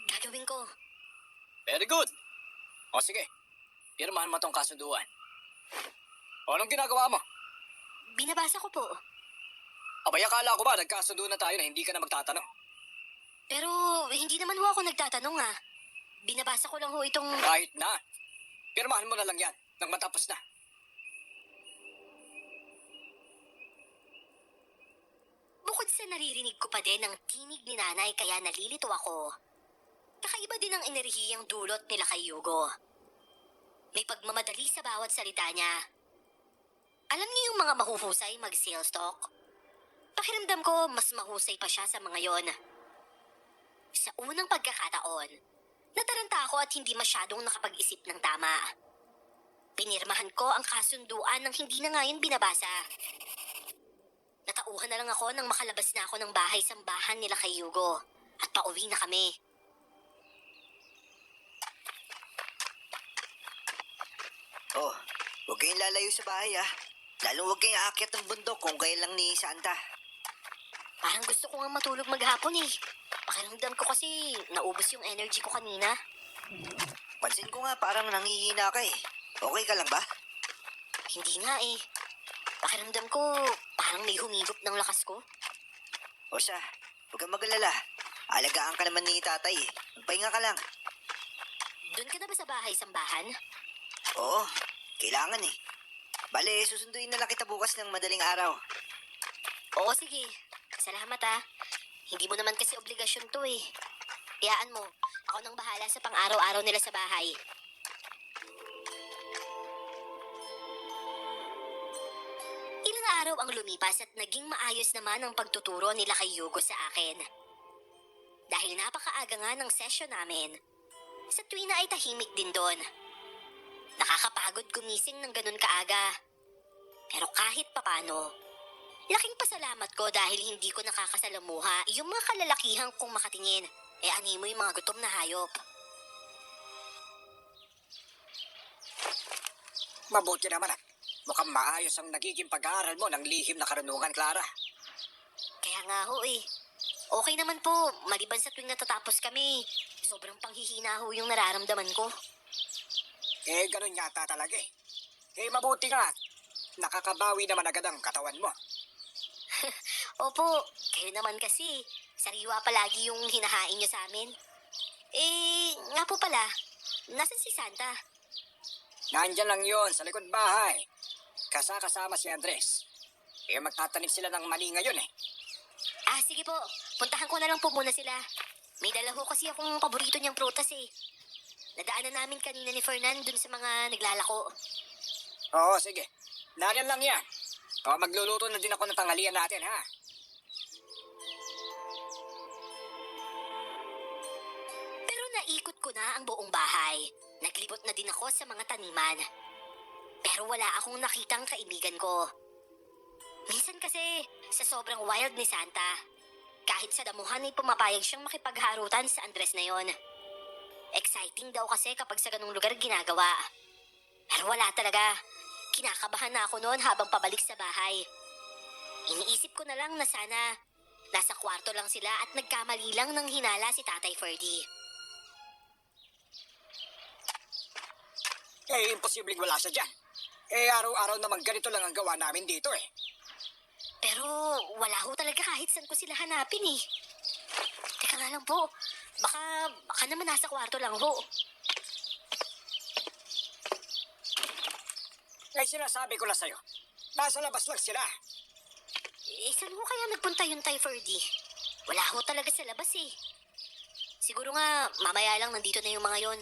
Gagawin ko. Very good. O sige, pirmahan mo tong kasunduan. O anong ginagawa mo? Binabasa ko po. Abay, akala ko ba nagkasundo na tayo na hindi ka na magtatanong? Pero hindi naman ho ako nagtatanong ah. Binabasa ko lang ho itong... Kahit na. Pirmahan mo na lang yan nang matapos na. Bukod sa naririnig ko pa din ang tinig ni Nanay kaya nalilito ako, kakaiba din ang enerhiyang dulot nila kay Yugo. May pagmamadali sa bawat salita niya. Alam niyo yung mga mahuhusay mag-sales talk? Pakiramdam ko mas mahusay pa siya sa mga yon. Sa unang pagkakataon, nataranta ako at hindi masyadong nakapag-isip ng tama. Pinirmahan ko ang kasunduan ng hindi na ngayon binabasa. Natauhan na lang ako nang makalabas na ako ng bahay-sambahan nila kay Yugo at pauwi na kami. Oh, huwag kayong lalayo sa bahay ah. Lalong huwag kayong aakyat ng bundok kung kayo lang ni Santa. Parang gusto ko nga matulog maghapon eh. Pakiramdam ko kasi naubos yung energy ko kanina. Pansin ko nga parang nangihina ka eh. Okay ka lang ba? Hindi nga eh. Pakiramdam ko parang may humigop ng lakas ko. O siya, Huwag kang magalala. Alagaan ka naman ni tatay eh. Magpahinga ka lang. Doon ka na ba sa bahay sambahan? Oo, kailangan eh. Bale, susunduin na lang kita bukas ng madaling araw. Oo, sige. Salamat ah. Hindi mo naman kasi obligasyon to eh. Iyaan mo, ako nang bahala sa pang-araw-araw nila sa bahay. Ilang araw ang lumipas at naging maayos naman ang pagtuturo nila kay Yugo sa akin. Dahil napakaaga nga ng session namin, sa tuwina ay tahimik din doon. Nakakapagod gumising ng ganun kaaga. Pero kahit papano, laking pasalamat ko dahil hindi ko nakakasalamuha yung mga kalalakihan kong makatingin. Animo yung mga gutom na hayop. Mabuti naman at mukhang maayos ang nagiging pag-aaral mo ng lihim na karunungan, Clara. Kaya nga ho eh. Okay naman po, maliban sa tuwing natatapos kami. Sobrang panghihina ho yung nararamdaman ko. Ganun yata talaga eh. Mabuti nga. Nakakabawi naman agad ang katawan mo. Opo, kayo naman kasi. Sariwa palagi yung hinahain nyo sa amin. Nga po pala, nasan si Santa? Nandyan lang yon sa likod bahay. Kasama si Andres. Magtatanim sila ng mani ngayon eh. Sige po. Puntahan ko na lang po muna sila. May dala ho kasi akong paborito niyang prutas eh. Nadaanan namin kanina ni Fernan dun sa mga naglalako. Oo, sige. Nariyan lang yan. Magluluto na din ako ng tanghalian natin, ha? Pero naikot ko na ang buong bahay. Naglibot na din ako sa mga taniman. Pero wala akong nakitang kaibigan ko. Minsan kasi, sa sobrang wild ni Santa, kahit sa damuhan ay pumapayag siyang makipagharutan sa Andres na yon. Exciting daw kasi kapag sa ganung lugar ginagawa. Pero wala talaga. Kinakabahan na ako noon habang pabalik sa bahay. Iniisip ko na lang na sana nasa kwarto lang sila at nagkamali lang ng hinala si Tatay Ferdy. Imposibleng wala siya dyan. Araw-araw naman ganito lang ang gawa namin dito eh. Pero wala ho talaga kahit saan ko sila hanapin eh. Teka nga lang po, baka naman nasa kwarto lang ho. Sinasabi ko na sa'yo, nasa labas lang sila. Saan ho kaya nagpunta yung Tay Ferdy? Wala ho talaga sa labas eh. Siguro nga, mamaya lang nandito na yung mga yon.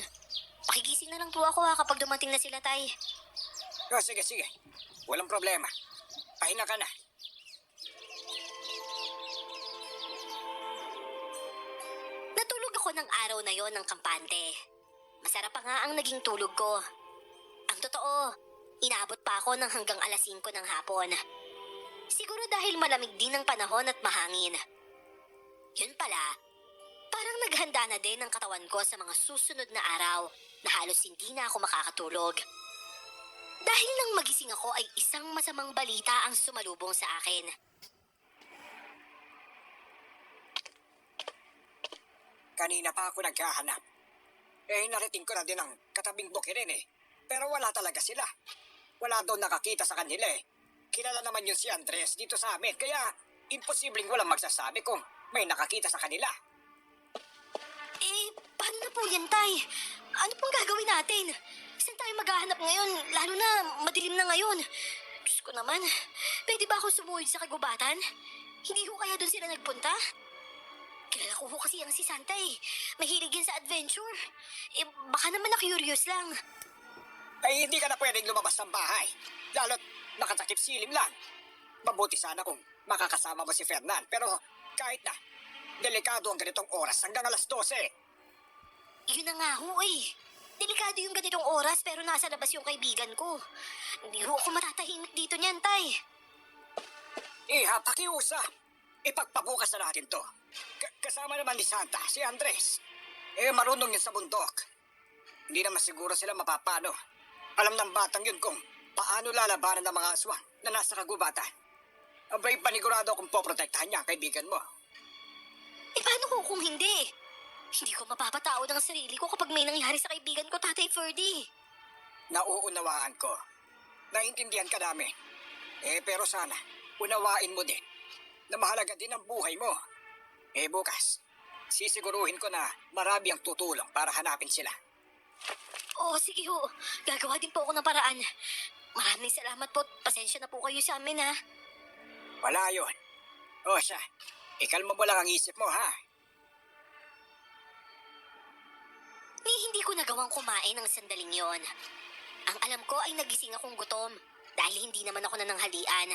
Pakigising na lang po ako kapag dumating na sila, Tay. Sige. Walang problema. Pahinga ka na. Natulog ako ng araw na yon ng kampante. Masarap pa nga ang naging tulog ko. Ang totoo, inaabot pa ako ng hanggang alas 5 ng hapon. Siguro dahil malamig din ang panahon at mahangin. Yun pala, parang naghanda na din ang katawan ko sa mga susunod na araw na halos hindi na ako makakatulog. Dahil nang magising ako ay isang masamang balita ang sumalubong sa akin. Kanina pa ako naghahanap. Narating ko na din ang katabing bukirin eh. Pero wala talaga sila. Wala daw nakakita sa kanila eh. Kilala naman yun si Andres dito sa amin. Kaya imposibleng walang magsasabi kung may nakakita sa kanila. Paano na po yan, Tay? Ano pong gagawin natin? Saan tayo maghahanap ngayon? Lalo na madilim na ngayon. Diyos ko naman, pwede ba ako sumuhid sa kagubatan? Hindi ko kaya doon sila nagpunta? Kilala ko ho kasi ang si Santa eh. Mahilig yan sa adventure. Baka naman na-curious lang. Hindi ka na pwedeng lumabas ng bahay. Lalo't nakatakip silim lang. Mabuti sana kung makakasama mo si Fernan. Pero kahit na, delikado ang ganitong oras hanggang alas 12. Yun na nga ho eh. Delikado yung ganitong oras pero nasa labas yung kaibigan ko. Hindi ho ako matatahimik dito niyan, Tay. Pakiusap. Ipagpabukas na natin to. Kasama naman ni Santa, si Andres. Marunong yun sa bundok. Hindi naman siguro sila mapapano. Alam ng batang yun kung paano lalabanan ng mga aswang na nasa kagubatan. Abay, panigurado kung poprotektahan niya ang kaibigan mo. Paano ko kung hindi? Hindi ko mapapataod ang sarili ko kapag may nangyari sa kaibigan ko, Tatay Ferdy. Nauunawaan ko. Naintindihan ka namin. Pero sana, unawain mo din na mahalaga din ang buhay mo. Bukas, sisiguruhin ko na marami ang tutulong para hanapin sila. Oo, sige ho. Gagawa din po ako ng paraan. Maraming salamat po. Pasensya na po kayo sa amin, ha? Wala yun. O siya, ikalma mo lang ang isip mo, ha? Hindi ko nagawang kumain ng sandaling yon. Ang alam ko ay nagising akong gutom dahil hindi naman ako nananghalian.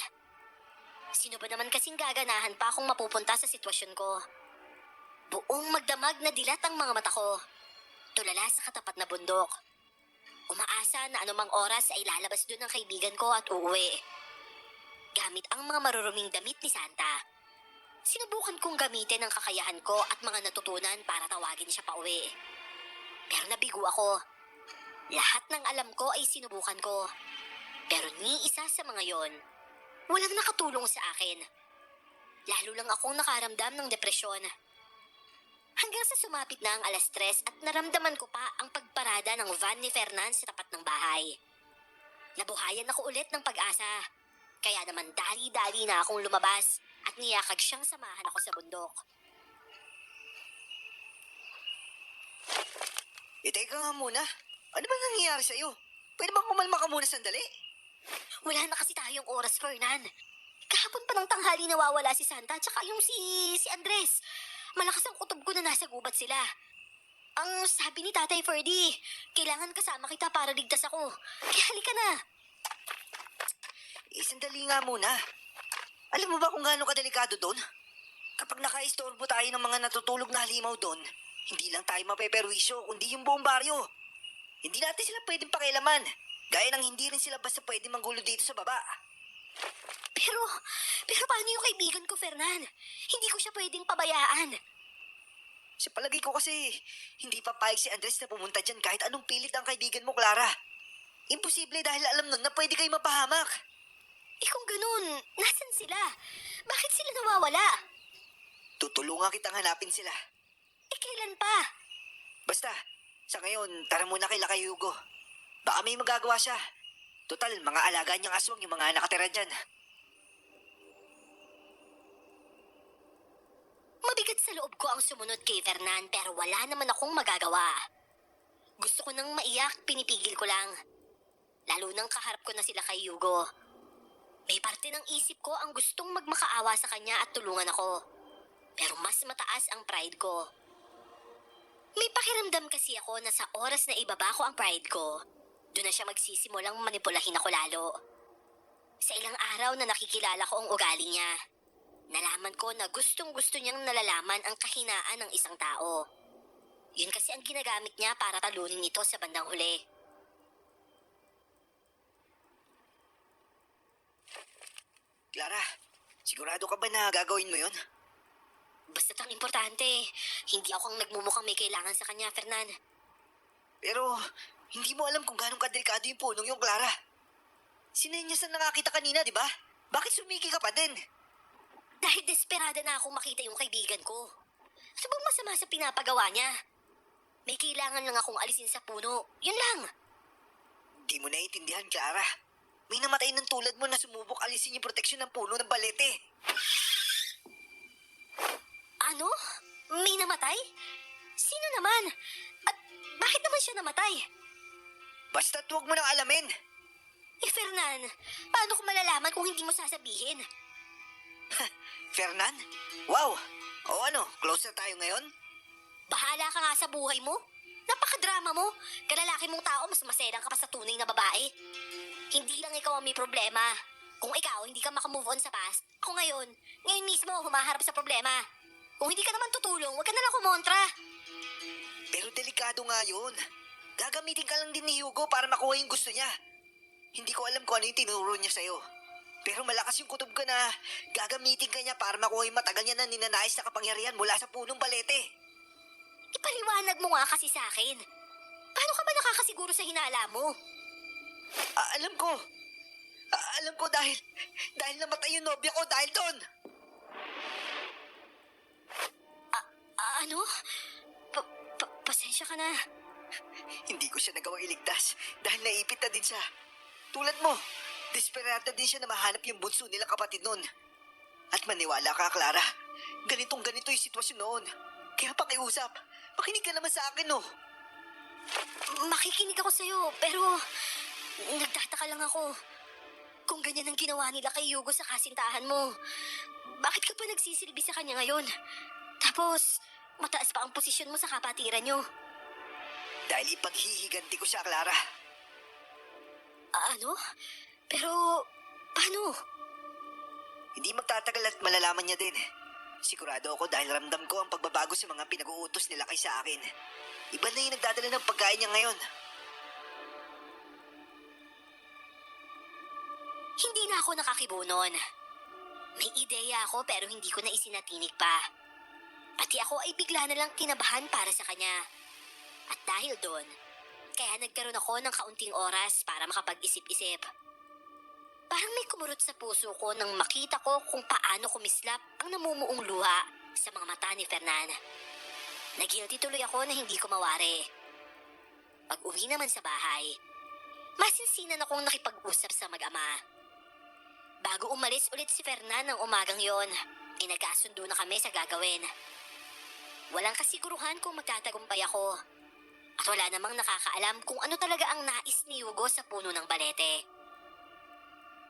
Sino ba naman kasing gaganahan pa akong mapupunta sa sitwasyon ko? Buong magdamag na dilat ang mga mata ko. Tulala sa katapat na bundok. Umaasa na anumang oras ay lalabas doon ang kaibigan ko at uuwi. Gamit ang mga maruruming damit ni Santa. Sinubukan kong gamitin ang kakayahan ko at mga natutunan para tawagin siya pa uwi. Pero nabigo ako. Lahat ng alam ko ay sinubukan ko. Pero ni isa sa mga yon, walang nakatulong sa akin. Lalo lang akong nakaramdam ng depresyon. Hanggang sa sumapit na ang 3:00 at naramdaman ko pa ang pagparada ng van ni Fernan sa tapat ng bahay. Nabuhayan ako ulit ng pag-asa. Kaya naman dali-dali na akong lumabas at niyakag siyang samahan ako sa bundok. Teka nga muna. Ano ba nangyayari sa'yo? Pwede bang kumalma ka muna sandali? Wala na kasi tayong oras, Fernan. Kahapon pa ng tanghali nawawala si Santa at saka yung si Andres. Malakas ang kutob ko na nasa gubat sila. Ang sabi ni Tatay Ferdy, kailangan kasama kita para ligtas ako. Kaya halika na. Sandali nga muna. Alam mo ba kung gaano kadelikado doon? Kapag nakaistorbo tayo ng mga natutulog na halimaw doon, hindi lang tayo mapeperwisyo, kundi yung buong baryo. Hindi natin sila pwedeng pakialaman. Gaya ng hindi rin sila basta pwedeng manggulo dito sa baba. Pero paano yung kaibigan ko, Fernan? Hindi ko siya pwedeng pabayaan. Sa palagay ko kasi, hindi papayag si Andres na pumunta dyan kahit anong pilit ang kaibigan mo, Clara. Imposible dahil alam nun na pwede kayo mapahamak. Kung ganun, nasan sila? Bakit sila nawawala? Tutulungan kitang hanapin sila. Kailan pa? Basta, sa ngayon, tara muna kay Lakay Hugo. Baka may magagawa siya. Total, mga alaga niyang aswang yung mga nakatira dyan. Mabigat sa loob ko ang sumunod kay Fernan pero wala naman akong magagawa. Gusto ko nang maiyak, pinipigil ko lang. Lalo nang kaharap ko na sila kay Hugo. May parte ng isip ko ang gustong magmakaawa sa kanya at tulungan ako. Pero mas mataas ang pride ko. May pakiramdam kasi ako na sa oras na ibaba ko ang pride ko, doon na siya magsisimulang manipulahin ako lalo. Sa ilang araw na nakikilala ko ang ugali niya, nalaman ko na gustong-gusto niyang nalalaman ang kahinaan ng isang tao. Yun kasi ang ginagamit niya para talunin ito sa bandang huli. Clara, sigurado ka ba na gagawin mo yun? Basta't ang importante, hindi ako ang nagmumukhang may kailangan sa kanya, Fernan. Pero, hindi mo alam kung gano'ng kadelikado yung punong yung Clara. Sinenyasan na nga kita kanina, di ba? Bakit sumiki ka pa din? Dahil desperada na akong makita yung kaibigan ko. Ano bang masama sa pinapagawa niya? May kailangan lang akong alisin sa puno. Yun lang. Di mo naiintindihan, Clara. May namatay ng tulad mo na sumubok alisin yung proteksyon ng puno ng balete. Ano? May namatay? Sino naman? At bakit naman siya namatay? Basta't huwag mo nang alamin. Fernan, paano ko malalaman kung hindi mo sasabihin? Fernan? Wow! O ano, close na tayo ngayon? Bahala ka nga sa buhay mo. Napakadrama mo. Kalalaki mong tao, mas maselang ka pa sa tunay na babae. Hindi lang ikaw ang may problema. Kung ikaw hindi ka makamove on sa past, ako ngayon mismo humaharap sa problema. Kung hindi ka naman tutulong, huwag ka na lang kumontra. Pero delikado nga yun. Gagamitin ka lang din ni Hugo para makuha yung gusto niya. Hindi ko alam kung ano yung tinuro niya sa'yo. Pero malakas yung kutob ka na gagamitin ka niya para makuha yung matagal niya na ninanais na kapangyarihan mula sa punong balete. Ipaliwanag mo nga kasi sa akin. Paano ka ba nakakasiguro sa hinala mo? Alam ko. Alam ko dahil namatay yung nobya ko dahil doon. Ano? Pasensya ka na. Hindi ko siya nagawang iligtas dahil naipit na din siya. Tulad mo, desperada din siya na mahanap yung bunso nilang kapatid nun. At maniwala ka, Clara. Ganito yung sitwasyon noon. Kaya pakiusap. Makinig ka naman sa akin, no? Makikinig ako sa'yo, pero nagtataka lang ako. Kung ganyan ang ginawa nila kay Yugo sa kasintahan mo, bakit ka pa nagsisilbi sa kanya ngayon? Tapos, mataas pa ang posisyon mo sa kapatiran nyo. Dahil ipaghihiganti ko siya, Clara. Ano? Pero, paano? Hindi magtatagal at malalaman niya din. Sigurado ako dahil ramdam ko ang pagbabago sa mga pinag-uutos nila kay sa akin. Iba na yung nagdadala ng pagkain niya ngayon. Hindi na ako nakakibunon. May ideya ako pero hindi ko na isinatinig pa. Pati ako ay bigla na lang kinabahan para sa kanya. At dahil doon, kaya nagkaroon ako ng kaunting oras para makapag-isip-isip. Parang may kumurot sa puso ko nang makita ko kung paano kumislap ang namumuong luha sa mga mata ni Fernan. Nagilty tuloy ako na hindi ko mawari. Pag-uwi naman sa bahay, masinsinan akong nakipag-usap sa mag-ama. Bago umalis ulit si Fernan ng umagang yon, ay nagkasundo na kami sa gagawin. Walang kasiguruhan kung magtatagumpay ako. At wala namang nakakaalam kung ano talaga ang nais ni Hugo sa puno ng balete.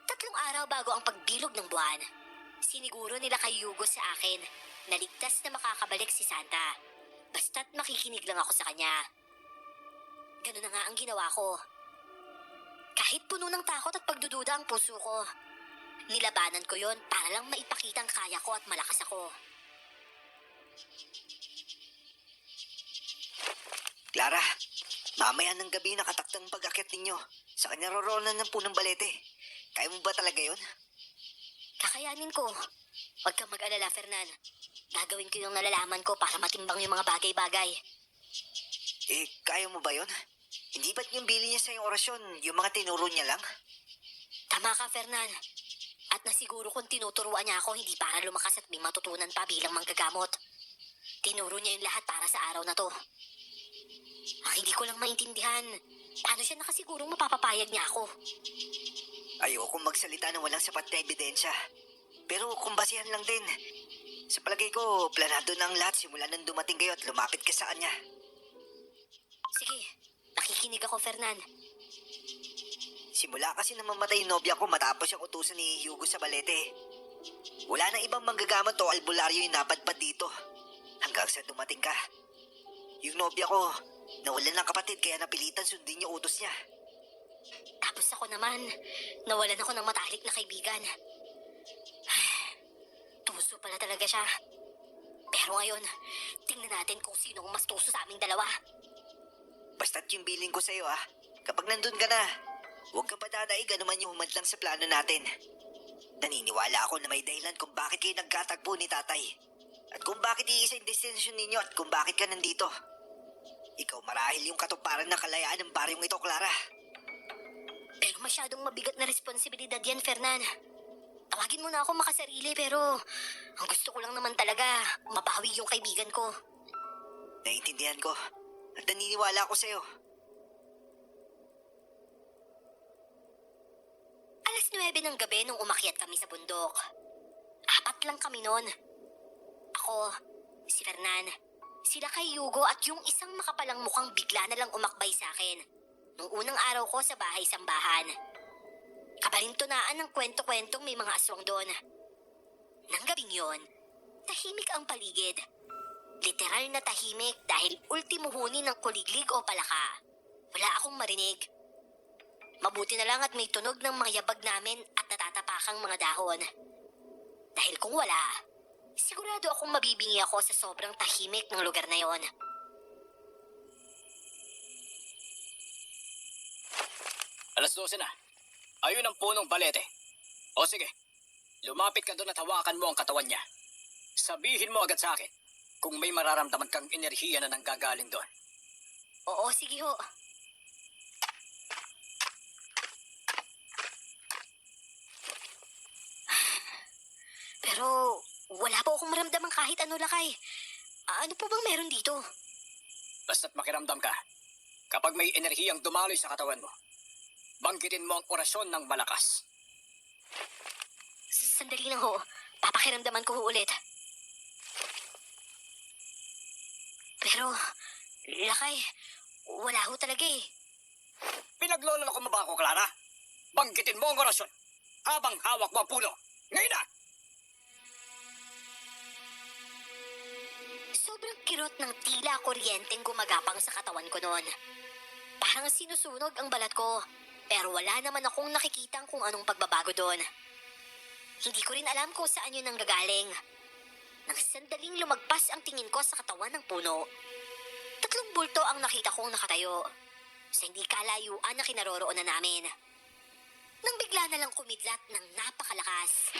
3 araw bago ang pagbilog ng buwan, siniguro nila kay Hugo sa akin na ligtas na makakabalik si Santa. Basta't makikinig lang ako sa kanya. Ganun na nga ang ginawa ko. Kahit puno ng takot at pagdududa ang puso ko, nilabanan ko yon para lang maipakitang kaya ko at malakas ako. Clara, mamaya ng gabi nakataktang pag-akyat ninyo. Sa kanya roronan ng punong balete. Kaya mo ba talaga yun? Kakayanin ko. Huwag kang mag-alala, Fernan. Gagawin ko yung nalalaman ko para matimbang yung mga bagay-bagay. Kaya mo ba yun? Hindi ba't yung bili niya sa yung orasyon, yung mga tinuro niya lang? Tama ka, Fernan. At nasiguro kung tinuturuan niya ako hindi para lumakas at may matutunan pa bilang manggagamot. Tinuro niya yung lahat para sa araw na to. Ang hindi ko lang maintindihan, paano siya nakasigurong mapapapayag niya ako? Ayokong magsalita ng walang sapat na ebidensya. Pero kung basihan lang din, sa palagay ko, planado na ang lahat simula nang dumating kayo at lumapit ka sa kanya. Sige, nakikinig ako, Fernan. Simula kasi nang mamatay yung nobya ko matapos yung utusan ni Hugo sa balete. Wala na ibang manggagamot o albularyo yung napadpad dito. Hanggang sa dumating ka. Yung nobya ko, nawalan ng kapatid kaya napilitan sundin yung utos niya. Tapos ako naman, nawalan ako ng matalik na kaibigan. Tuso pala talaga siya. Pero ngayon, tingnan natin kung sino ang mas tuso sa aming dalawa. Basta't yung bilin ko sa'yo kapag nandun ka na, huwag kang patadaig anuman yung humadlang sa plano natin. Naniniwala ako na may dahilan kung bakit kayo nagkatagpo ni tatay. At kung bakit iisa yung destinasyon ninyo at kung bakit ka nandito. Ikaw marahil yung katuparan ng kalayaan ng baryong ito, Clara. Pero masyadong mabigat na responsibilidad yan, Fernan. Tawagin mo na ako makasarili pero ang gusto ko lang naman talaga, mabawi yung kaibigan ko. Naiintindihan ko at naniniwala ako sa'yo. 9:00 ng gabi nung umakyat kami sa bundok. 4 lang kami noon. Ako, si Fernan, sila kay Hugo at yung isang makapalang mukhang bigla na lang umakbay sa akin nung unang araw ko sa bahay-sambahan. Kabalintunaan ng kwento-kwentong may mga aswang doon. Nang gabing yon, tahimik ang paligid. Literal na tahimik dahil ultimo huni ng kuliglig o palaka. Wala akong marinig. Mabuti na lang at may tunog ng mga yabag namin at natatapakang mga dahon. Dahil kung wala, sigurado akong mabibingi ako sa sobrang tahimik ng lugar na yon. Alas 12 na. Ayun ang punong balete. O sige, lumapit ka doon at hawakan mo ang katawan niya. Sabihin mo agad sa akin kung may mararamdaman kang enerhiya na nanggagaling doon. Oo, sige ho. Pero wala po akong maramdaman kahit ano, Lakay. Ano po bang meron dito? Basta't makiramdam ka. Kapag may enerhiyang dumaloy sa katawan mo, banggitin mo ang orasyon ng malakas. Sandali lang ho. Papakiramdaman ko ho ulit. Pero, Lakay, wala ho talaga eh. Pinagloloko mo ba ako, Clara? Banggitin mo ang orasyon habang hawak mo ang puno. Ngayon na! Sobrang kirot ng tila kuryenteng gumagapang sa katawan ko noon. Parang sinusunog ang balat ko, pero wala naman akong nakikitang kung anong pagbabago doon. Hindi ko rin alam kung saan yun nanggagaling. Nang sandaling lumagpas ang tingin ko sa katawan ng puno, 3 bulto ang nakita kong nakatayo sa hindi kalayuan na kinaroroonan namin. Nang bigla na lang kumidlat ng napakalakas.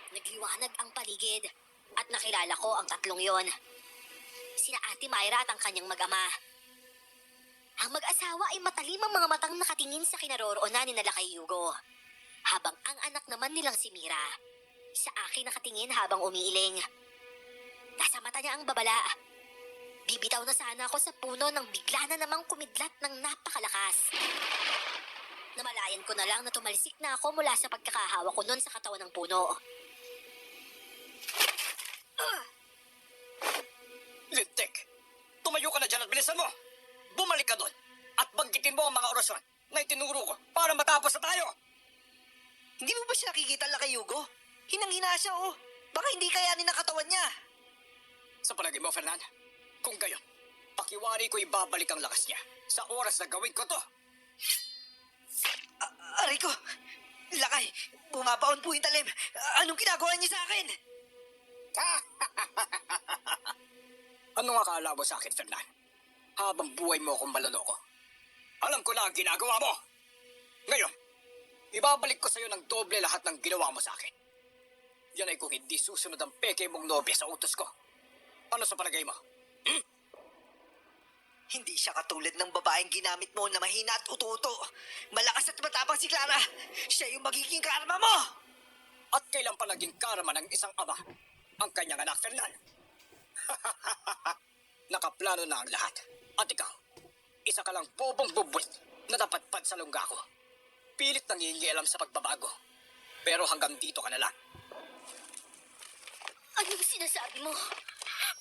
Nagliwanag ang paligid at nakilala ko ang 3 yon. Sina Ate Myra at ang kanyang mag-ama. Ang mag-asawa ay matalim ang mga matang nakatingin sa kinaroroonan ni Lakay Yugo. Habang ang anak naman nilang si Mira, sa akin nakatingin habang umiiling. Nasa mata niya ang babala. Bibitaw na sana ako sa puno nang bigla na namang kumidlat ng napakalakas. Namalayan ko na lang na tumalsik na ako mula sa pagkakahawa ko noon sa katawan ng puno. Lintik! Tumayo ka na dyan at bilisan mo! Bumalik ka doon at banggitin mo ang mga orasyon na itinuro ko para matapos na tayo! Hindi mo ba siya nakikita, Lakay Yugo? Hinang-hina siya, oh. Baka hindi kayanin ang katawan niya. Sa palagay mo, Fernan, kung gayon, pakiwari ko ibabalik ang lakas niya sa oras na gawin ko to. Aray ko! Lakay, bumabaon po yung talim. Anong ginagawa niya sa akin? Ano nga akala mo sa akin, Fernan? Habang buhay mo akong maloloko. Alam ko na ang ginagawa mo. Ngayon, ibabalik ko sa'yo ng doble lahat ng ginawa mo sa akin. Yan ay kung hindi susunod ang peke mong nobya sa utos ko. Ano sa palagay mo? Hindi siya katulad ng babaeng ginamit mo na mahina at uto-uto. Malakas at matapang si Clara. Siya yung magiging karma mo! At kailan pa naging karma ng isang ama ang kanyang anak, Fernan? Nakaplano na ang lahat. At ikaw, isa ka lang bobong bubulit na napadpad sa lungga ko. Pilit nangingialam sa pagbabago. Pero hanggang dito ka na lang. Anong sinasabi mo?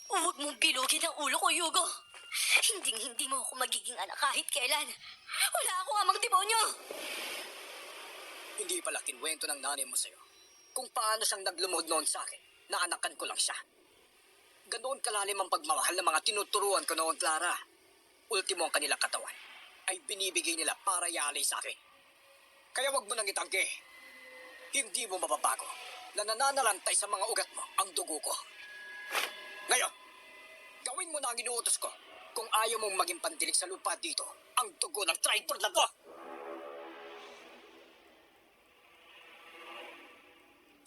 Huwag mong bilugin ang ulo ko, Yugo. Hinding-hindi mo ako magiging anak kahit kailan. Wala akong amang demonyo. Hindi pala kinwento ng nanay mo sa'yo kung paano siyang naglumuhod noon sa akin na anakan ko lang siya. Ganoon kalalim ang pagmamahal ng mga tinuturuan ko noon, Clara. Ultimo ang kanilang katawan ay binibigay nila para yalay sa akin. Kaya wag mo nang itanggi. Hindi mo mababago na nananalantay sa mga ugat mo ang dugo ko. Ngayon, gawin mo na ang inuutos ko kung ayaw mong maging pandilig sa lupa dito ang dugo ng traitor na to.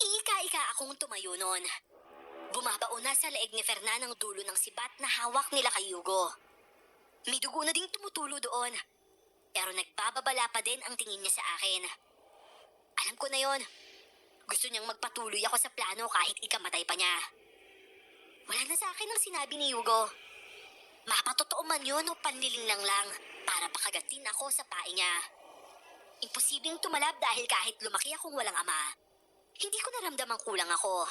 Ika-ika akong tumayo noon. Bumabao na sa leeg ni Fernan ang dulo ng sibat na hawak nila kay Yugo. May dugo na ding tumutulo doon. Pero nagbababala pa din ang tingin niya sa akin. Alam ko na yon. Gusto niyang magpatuloy ako sa plano kahit ikamatay pa niya. Wala na sa akin ang sinabi ni Yugo. Mapatotoo man yun o panliling lang para pakagatin ako sa pae niya. Imposibleng tumalab dahil kahit lumaki akong walang ama, hindi ko naramdamang kulang ako.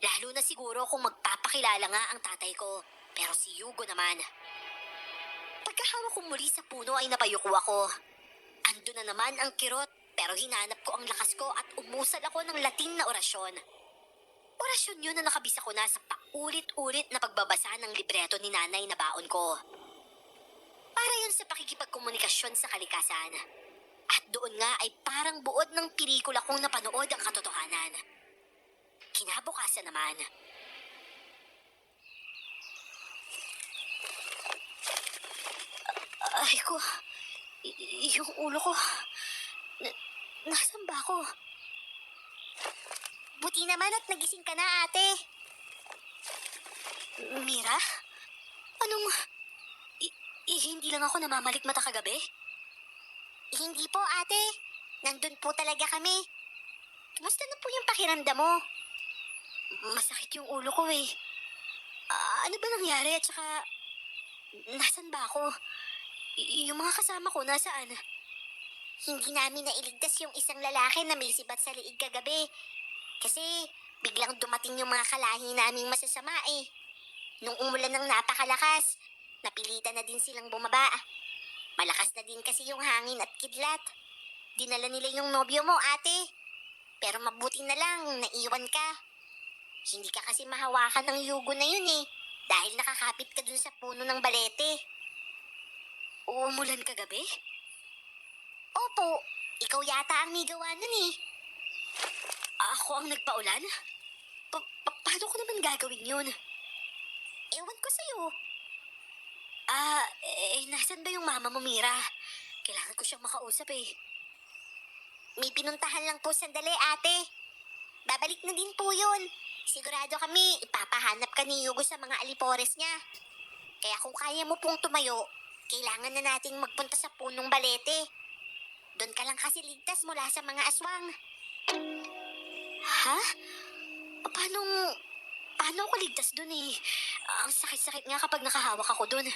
Lalo na siguro kung magpapakilala nga ang tatay ko, pero si Yugo naman. Pagkahawak ko muli sa puno ay napayuko ako. Ando na naman ang kirot, pero hinanap ko ang lakas ko at umusad ako ng Latin na orasyon. Orasyon yun na nakabisa ko na sa paulit-ulit na pagbabasa ng libreto ni nanay na baon ko. Para yun sa pakikipagkomunikasyon sa kalikasan. At doon nga ay parang buod ng pelikula kong napanood ang katotohanan. Kinabukasan naman. Ay ko, yung ulo ko, nasan ba ako? Buti naman at nagising ka na, ate. Mira? Anong... hindi lang ako namamalikmata kagabi? Hindi po, ate. Nandun po talaga kami. Kumusta na po yung pakiramdam mo? Masakit yung ulo ko eh. Ano ba nangyari at saka... nasan ba ako? Yung mga kasama ko nasaan? Hindi namin nailigtas yung isang lalaki na may sibat sa liig kagabi. Kasi biglang dumating yung mga kalahi naming masasama eh. Nung umulan ng napakalakas, napilitan na din silang bumaba. Malakas na din kasi yung hangin at kidlat. Dinala nila yung nobyo mo, ate. Pero mabuti na lang, naiwan ka. Hindi ka kasi mahawakan ng yugo na yun eh. Dahil nakakapit ka dun sa puno ng balete. Umulan kagabi? Opo, ikaw yata ang may gawa nun eh. Ako ang nagpaulan? Paano ko naman gagawin yun? Ewan ko sa'yo. Nasan ba yung mama mo, Mira? Kailangan ko siyang makausap eh. May pinuntahan lang po sandali, ate. Babalik na din po yun. Sigurado kami, ipapahanap ka ni Yugo sa mga alipores niya. Kaya kung kaya mo pong tumayo, kailangan na nating magpunta sa punong balete. Doon ka lang kasi ligtas mula sa mga aswang. Ha? Paano ako ligtas dun eh? Ang sakit-sakit nga kapag nakahawak ako dun.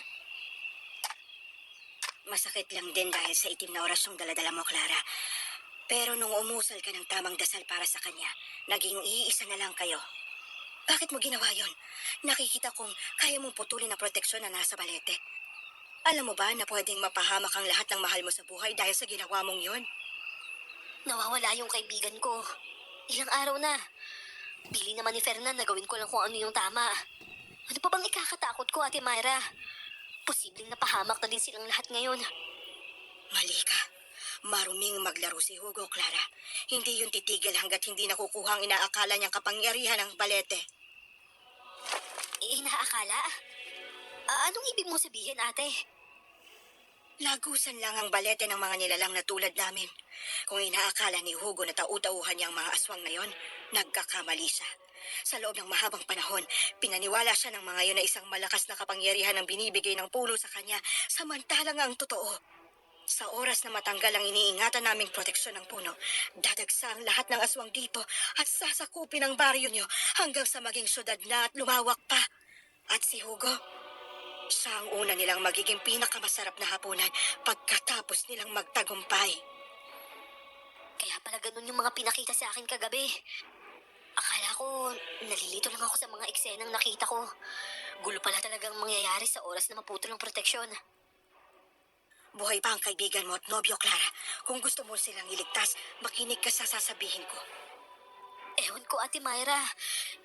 Masakit lang din dahil sa itim na orasyong daladala mo, Clara. Pero nung umusal ka ng tamang dasal para sa kanya, naging iisa na lang kayo. Bakit mo ginawa yon? Nakikita kong kaya mong putulin ang proteksyon na nasa balete. Alam mo ba na pwedeng mapahamak ang lahat ng mahal mo sa buhay dahil sa ginawa mong yon? Nawawala yung kaibigan ko. Ilang araw na. Bili naman ni Fernan na gawin ko lang kung ano yung tama. Ano pa bang ikakatakot ko, Ate Myra? Posibleng napahamak na din silang lahat ngayon. Mali ka. Maruming maglaro si Hugo, Clara. Hindi yun titigil hanggat hindi nakukuha ang inaakala niyang kapangyarihan ng balete. Inaakala? Anong ibig mo sabihin, ate? Lagusan lang ang balete ng mga nilalang na tulad namin. Kung inaakala ni Hugo na tau-tauhan niya ang mga aswang na yon, nagkakamali siya. Sa loob ng mahabang panahon, pinaniwala siya ng mga yon na isang malakas na kapangyarihan ang binibigay ng puno sa kanya, samantalang ang totoo. Sa oras na matanggal ang iniingatan naming proteksyon ng puno, dadagsa ang lahat ng aswang dito at sasakupin ang baryo niyo hanggang sa maging syudad na at lumawak pa. At si Hugo, siya ang una nilang magiging pinakamasarap na hapunan pagkatapos nilang magtagumpay. Kaya pala ganun yung mga pinakita sa akin kagabi. Akala ko, nalilito lang ako sa mga eksenang nakita ko. Gulo pala talagang mangyayari sa oras na maputol ang proteksyon. Buhay pa ang kaibigan mo at nobyo, Clara. Kung gusto mo silang iligtas, makinig ka sa sasabihin ko. Ewan ko, Ate Myra.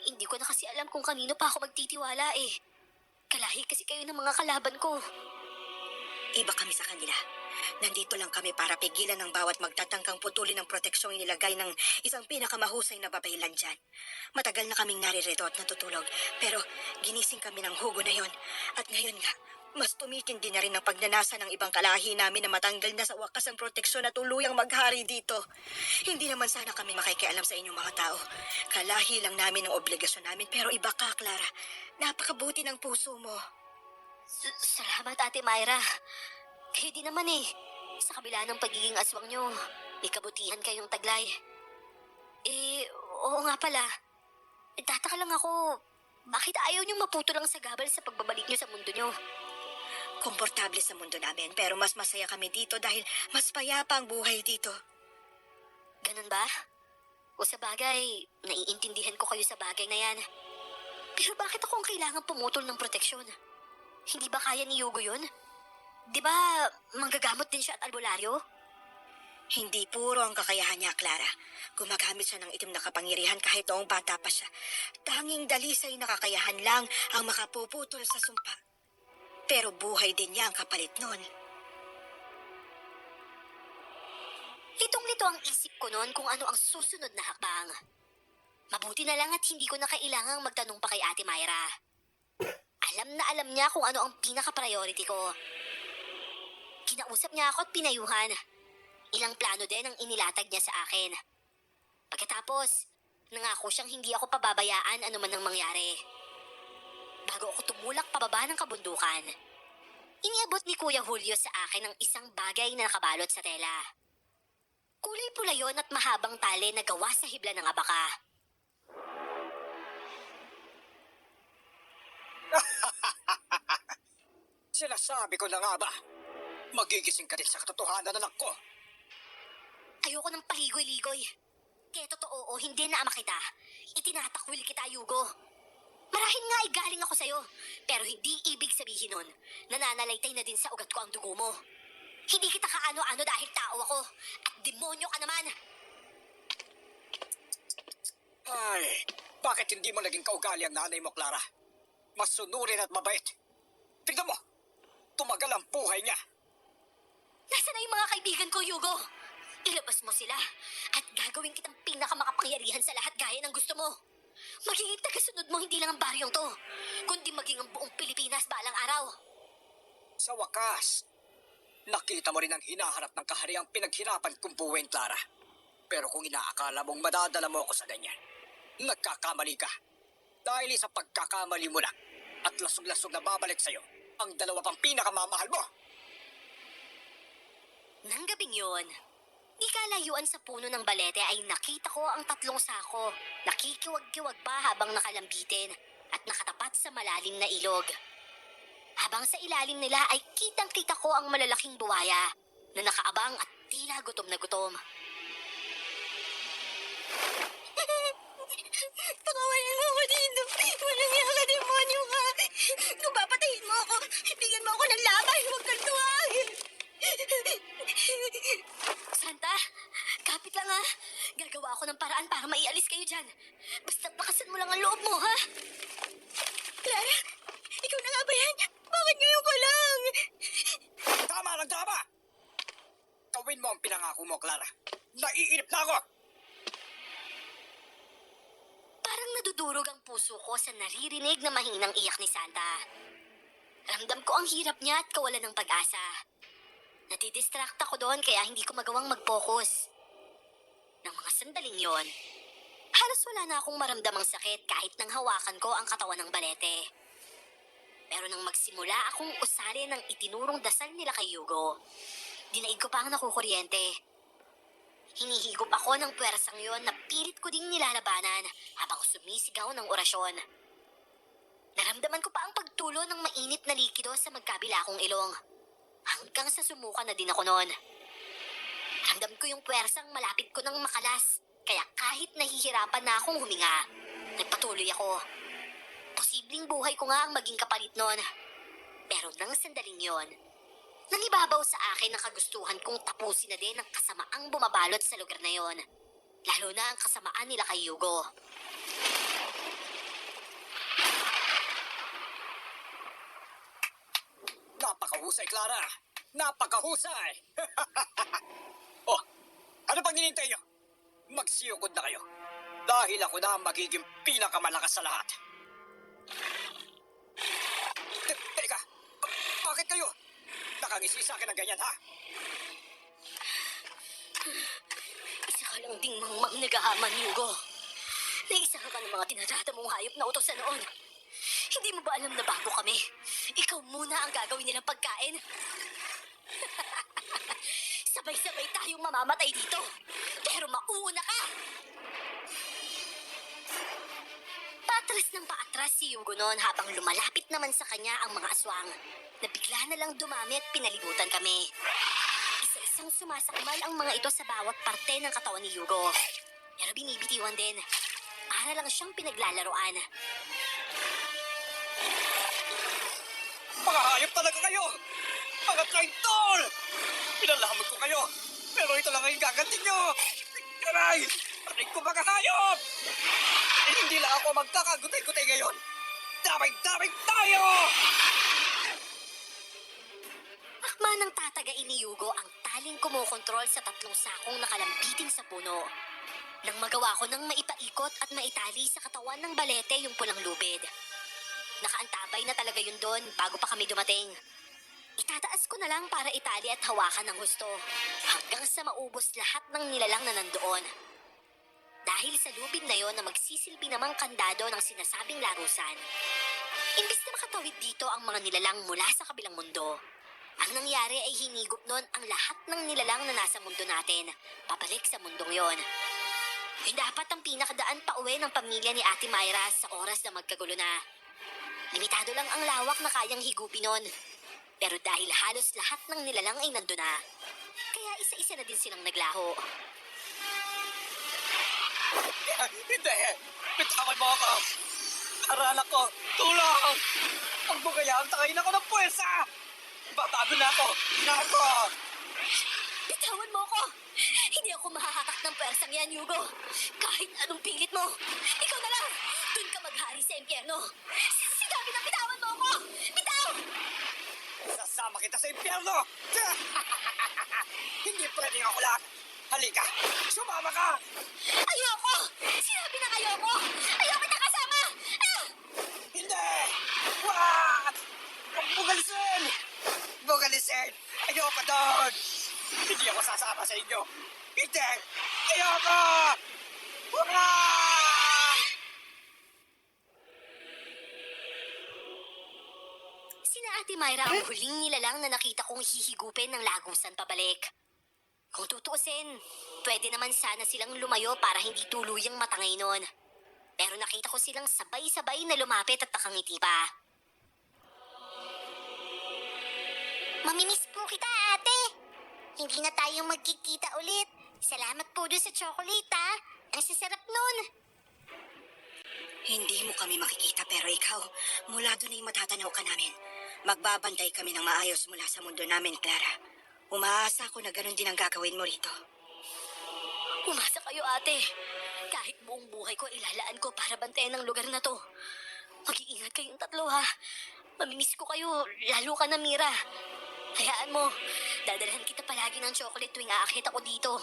Hindi ko na kasi alam kung kanino pa ako magtitiwala eh. Kalahi kasi kayo ng mga kalaban ko. Iba kami sa kanila. Nandito lang kami para pigilan ang bawat magtatangkang putulin ng proteksyong inilagay ng isang pinakamahusay na babaylan dyan. Matagal na kaming naririto at natutulog, pero ginising kami ng Hugo na yon. At ngayon nga, mas tumitindi na rin ang pagnanasa ng ibang kalahi namin na matanggal na sa wakas ang proteksyon at tuluyang maghari dito. Hindi naman sana kami makikialam sa inyong mga tao. Kalahi lang namin ang obligasyon namin, pero iba ka, Clara. Napakabuti ng puso mo. Salamat, Ate Myra. Kayo din naman eh. Sa kabila ng pagiging aswang nyo, may kabutihan kayong taglay. Oo nga pala. Tataka lang ako, bakit ayaw nyo maputol ang sagabal sa pagbabalik nyo sa mundo nyo? Komportable sa mundo namin, pero mas masaya kami dito dahil mas payapa ang buhay dito. Ganun ba? O sa bagay, naiintindihan ko kayo sa bagay na yan. Pero bakit ako ang kailangan pumutol ng proteksyon? Hindi ba kaya ni Yugo yun? Di ba manggagamot din siya at albularyo? Hindi puro ang kakayahan niya, Clara. Gumagamit siya ng itim na kapangyarihan kahit noong bata pa siya. Tanging dalisay na kakayahan lang ang makapuputol sa sumpa. Pero buhay din niya ang kapalit nun. Litong-lito ang isip ko noon kung ano ang susunod na hakbang. Mabuti na lang at hindi ko na kailangang magtanong pa kay Ate Myra. Alam na alam niya kung ano ang pinaka-priority ko. Kinausap niya ako at pinayuhan. Ilang plano din ang inilatag niya sa akin. Pagkatapos, nangako siyang hindi ako pababayaan anuman ang mangyari. Bago ako tumulak pababa ng kabundukan, iniabot ni Kuya Julio sa akin ang isang bagay na nakabalot sa tela. Kulay pula yon at mahabang tali na gawa sa hibla ng abaka. Sinasabi ko na nga ba, magigising ka din sa katotohanan, anak ko. Ayoko ng paligoy-ligoy. Maski totoo o hindi na ama kita, itinatakwil kita, Yugo. Marahil nga ay galing ako sa'yo, pero hindi ibig sabihin nun, nananalaytay na din sa ugat ko ang dugo mo. Hindi kita kaano-ano dahil tao ako, at demonyo ka naman. Ay, bakit hindi mo naging kaugali ang nanay mo, Clara? Masunurin at mabait. Tignan mo, tumagal ang buhay niya. Nasaan na yung mga kaibigan ko, Yugo? Ilabas mo sila, at gagawin kitang pinakamakapangyarihan sa lahat gaya ng gusto mo. Magiging tagasunod mo hindi lang ang baryong to, kundi maging ang buong Pilipinas balang araw. Sa wakas, nakita mo rin ang hinaharap ng kahariang pinaghirapan kong buwing, Clara. Pero kung inaakala mong madadala mo ako sa ganyan, nagkakamali ka. Dahil sa pagkakamali mo lang at lasog-lasog na babalik sa'yo ang dalawa pang pinakamamahal mo. Nang gabing yun, di kalayuan sa puno ng balete ay nakita ko ang 3 sako, nakikiwag-kiwag pa habang nakalambitin at nakatapat sa malalim na ilog. Habang sa ilalim nila ay kitang-kita ko ang malalaking buwaya na nakaabang at tila gutom na gutom. Pakawalan mo ako dito. Walang iya ka, demonyo ka. Kung papatayin mo ako, bigyan mo ako ng laban. Huwag kang tuwagin. Santa, kapit lang ha. Gagawa ako ng paraan para maialis kayo dyan. Basta't bakasan mo lang ang loob mo, ha? Clara, ikaw na nga ba yan? Bakit ngayon ka lang? Tama lang, tama! Gawin mo ang pinangako mo, Clara. Naiinip na ako! Parang nadudurog ang puso ko sa naririnig na mahinang iyak ni Santa. Ramdam ko ang hirap niya at kawalan ng pag-asa. Nadidistract ako doon kaya hindi ko magawang mag-focus. Nang mga sandaling yon, halos wala na akong maramdamang sakit kahit nang hawakan ko ang katawan ng balete. Pero nang magsimula akong usalin ng itinurong dasal nila kay Yugo, dinaig ko pa ang nakukuryente. Hinihigop ako ng puwersang yon na pilit ko ding nilalabanan habang sumisigaw ng orasyon. Naramdaman ko pa ang pagtulo ng mainit na likido sa magkabila kong ilong. Hanggang sa sumuka na din ako noon. Ramdam ko yung puwersang malapit ko nang makalas, kaya kahit nahihirapan na akong huminga, nagpatuloy ako. Posibleng buhay ko nga ang maging kapalit noon. Pero nang sandaling yon, nangibabaw sa akin ang kagustuhan kong tapusin na din ang kasamaang bumabalot sa lugar na yon. Lalo na ang kasamaan nila kay Yugo. Napakahusay, Clara! Napakahusay! Oh, ano pang hinintay nyo? Magsiyukod na kayo. Dahil ako na ang magiging pinakamalakas sa lahat. Teka, bakit kayo? Nakangisi sa akin ng ganyan, ha? Isa ka lang ding mangmang nagahaman, Yugo. Naisa ka ng mga tinatata mong hayop na utos sa noon. Hindi mo ba alam na bago kami? Ikaw muna ang gagawin nilang pagkain. Sabay-sabay tayong mamamatay dito. Pero mauuna ka! Paatras ng paatras si Yugo noon habang lumalapit naman sa kanya ang mga aswang na bigla na lang dumami at pinalibutan kami. Isa-isang sumasakmal ang mga ito sa bawat parte ng katawan ni Yugo. Pero binibitiwan din. Para lang siyang pinaglalaroan. Mga hayop talaga kayo! Mga traitor! Pinalahamag ko kayo! Pero ito lang ang gaganti nyo! Aray! Aray ko mga hayop! Hindi lang ako magkakagutay-gutay ngayon! Damay-damay tayo! Akma ng tatagain ni Yugo ang taling kumokontrol sa 3 sakong nakalambiting sa puno. Nang magawa ko ng maipaikot at maitali sa katawan ng balete yung pulang lubid. Nakaantabay na talaga yun doon bago pa kami dumating. Itataas ko na lang para itali at hawakan ng gusto hanggang sa maubos lahat ng nilalang na nandoon. Dahil sa lubid na yon na magsisilbi namang kandado ng sinasabing larusan. Imbis na makatawid dito ang mga nilalang mula sa kabilang mundo, ang nangyari ay hinigop nun ang lahat ng nilalang na nasa mundo natin, pabalik sa mundong yon. Yun dapat ang pinakadaan pa uwi ng pamilya ni Ate Myra sa oras na magkagulo na. Limitado lang ang lawak na kayang higupin nun. Pero dahil halos lahat ng nilalang ay nandun na, kaya isa-isa na din silang naglaho. Hindi! Bitawan mo ako! Aralan ko! Tulong! Ang bugayang takayin ako ng puwersa! Babago na ako! Nako! Bitawan mo ko! Hindi ako mahahatak ng pwersang yan, Hugo. Kahit anong pilit mo. Ikaw na lang! Doon ka maghari sa impyerno. Sinabi na bitawan mo ko! Bitaw! Sasama kita sa impyerno! Hindi pwedeng ako lang! Halika! Sumama ka! Ayoko! Sinabi na ayoko! Ayoko na kasama! Ah! Hindi! What? Ang bugalisin! Bugalisin! Ayoko doon! Hindi ako sasama sa inyo! Hindi! Ayoko! Ah! Sina Ate Myra ang huling nilalang na nakita kong hihigupin ng lagusan pabalik. Kung tutuusin, pwede naman sana silang lumayo para hindi tuluyang matangay nun. Pero nakita ko silang sabay-sabay na lumapit at nakangiti pa. Mamimiss po kita, ate. Hindi na tayo magkikita ulit. Salamat po doon sa chocolate, ha? Ang sasarap nun. Hindi mo kami makikita pero ikaw, mula doon ay matatanaw ka namin. Magbabantay kami ng maayos mula sa mundo namin, Clara. Umaasa ako na ganun din ang gagawin mo rito. Umasa kayo, ate. Kahit buong buhay ko ilalaan ko para bantayan ang lugar na to. Mag-iingat kayong tatlo, ha? Mamimiss ko kayo, lalo ka na, Mira. Hayaan mo, dadalhan kita palagi ng chocolate tuwing aakyat ako dito.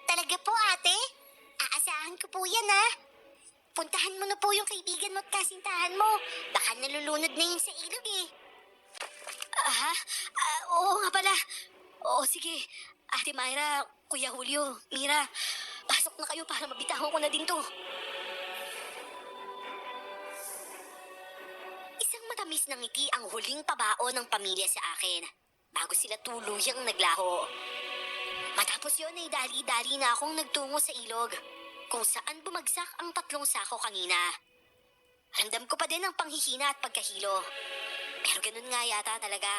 Talaga po, ate? Aasahan ko po yan, ha? Puntahan mo na po yung kaibigan mo at kasintahan mo. Baka nalulunod na yun sa ilog, eh. Oo nga pala. Oo, sige. Ate Myra, Kuya Julio, Mira, pasok na kayo para mabitawan ko na din to. Isang matamis na ngiti ang huling pabao ng pamilya sa akin bago sila tuluyang naglaho. Matapos yun ay dali-dali na akong nagtungo sa ilog kung saan bumagsak ang 3 sako kanina. Ramdam ko pa din ang panghihina at pagkahilo. Pero ganun nga yata talaga.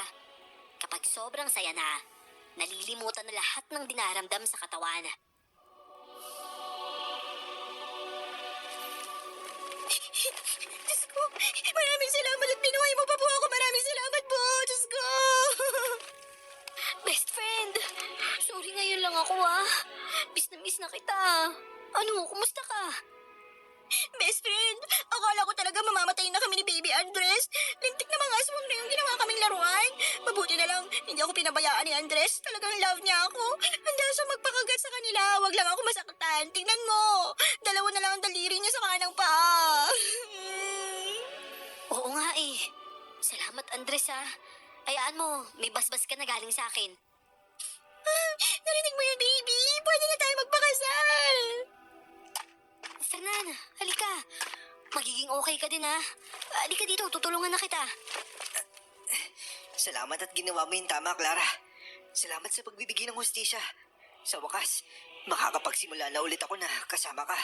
Kapag sobrang saya na, nalilimutan na lahat ng dinaramdam sa katawan. Diyos ko, maraming salamat at binuhay mo pa po ako. Maraming salamat po, Diyos ko. Best friend, sorry ngayon lang ako miss na kita. Ano, kumusta ka? Best friend, akala ko talaga mamamatay na kami ni Baby Andres. Lintik na mga aswang na yung ginawa kaming laruan. Mabuti na lang, hindi ako pinabayaan ni Andres. Talagang love niya ako. Handa siya magpakagat sa kanila. Wag lang ako masaktan. Tingnan mo, 2 na lang ang daliri niya sa kanang paa. Oo nga eh. Salamat, Andres ha. Hayaan mo, may basbas ka na galing sa akin. Narinig mo yun, baby? Pwede na tayo magpakasal. Fernan, halika. Magiging okay ka din ha. Halika dito, tutulungan na kita. Salamat at ginawa mo yung tama, Clara. Salamat sa pagbibigay ng hustisya. Sa wakas, makakapagsimula na ulit ako na kasama ka.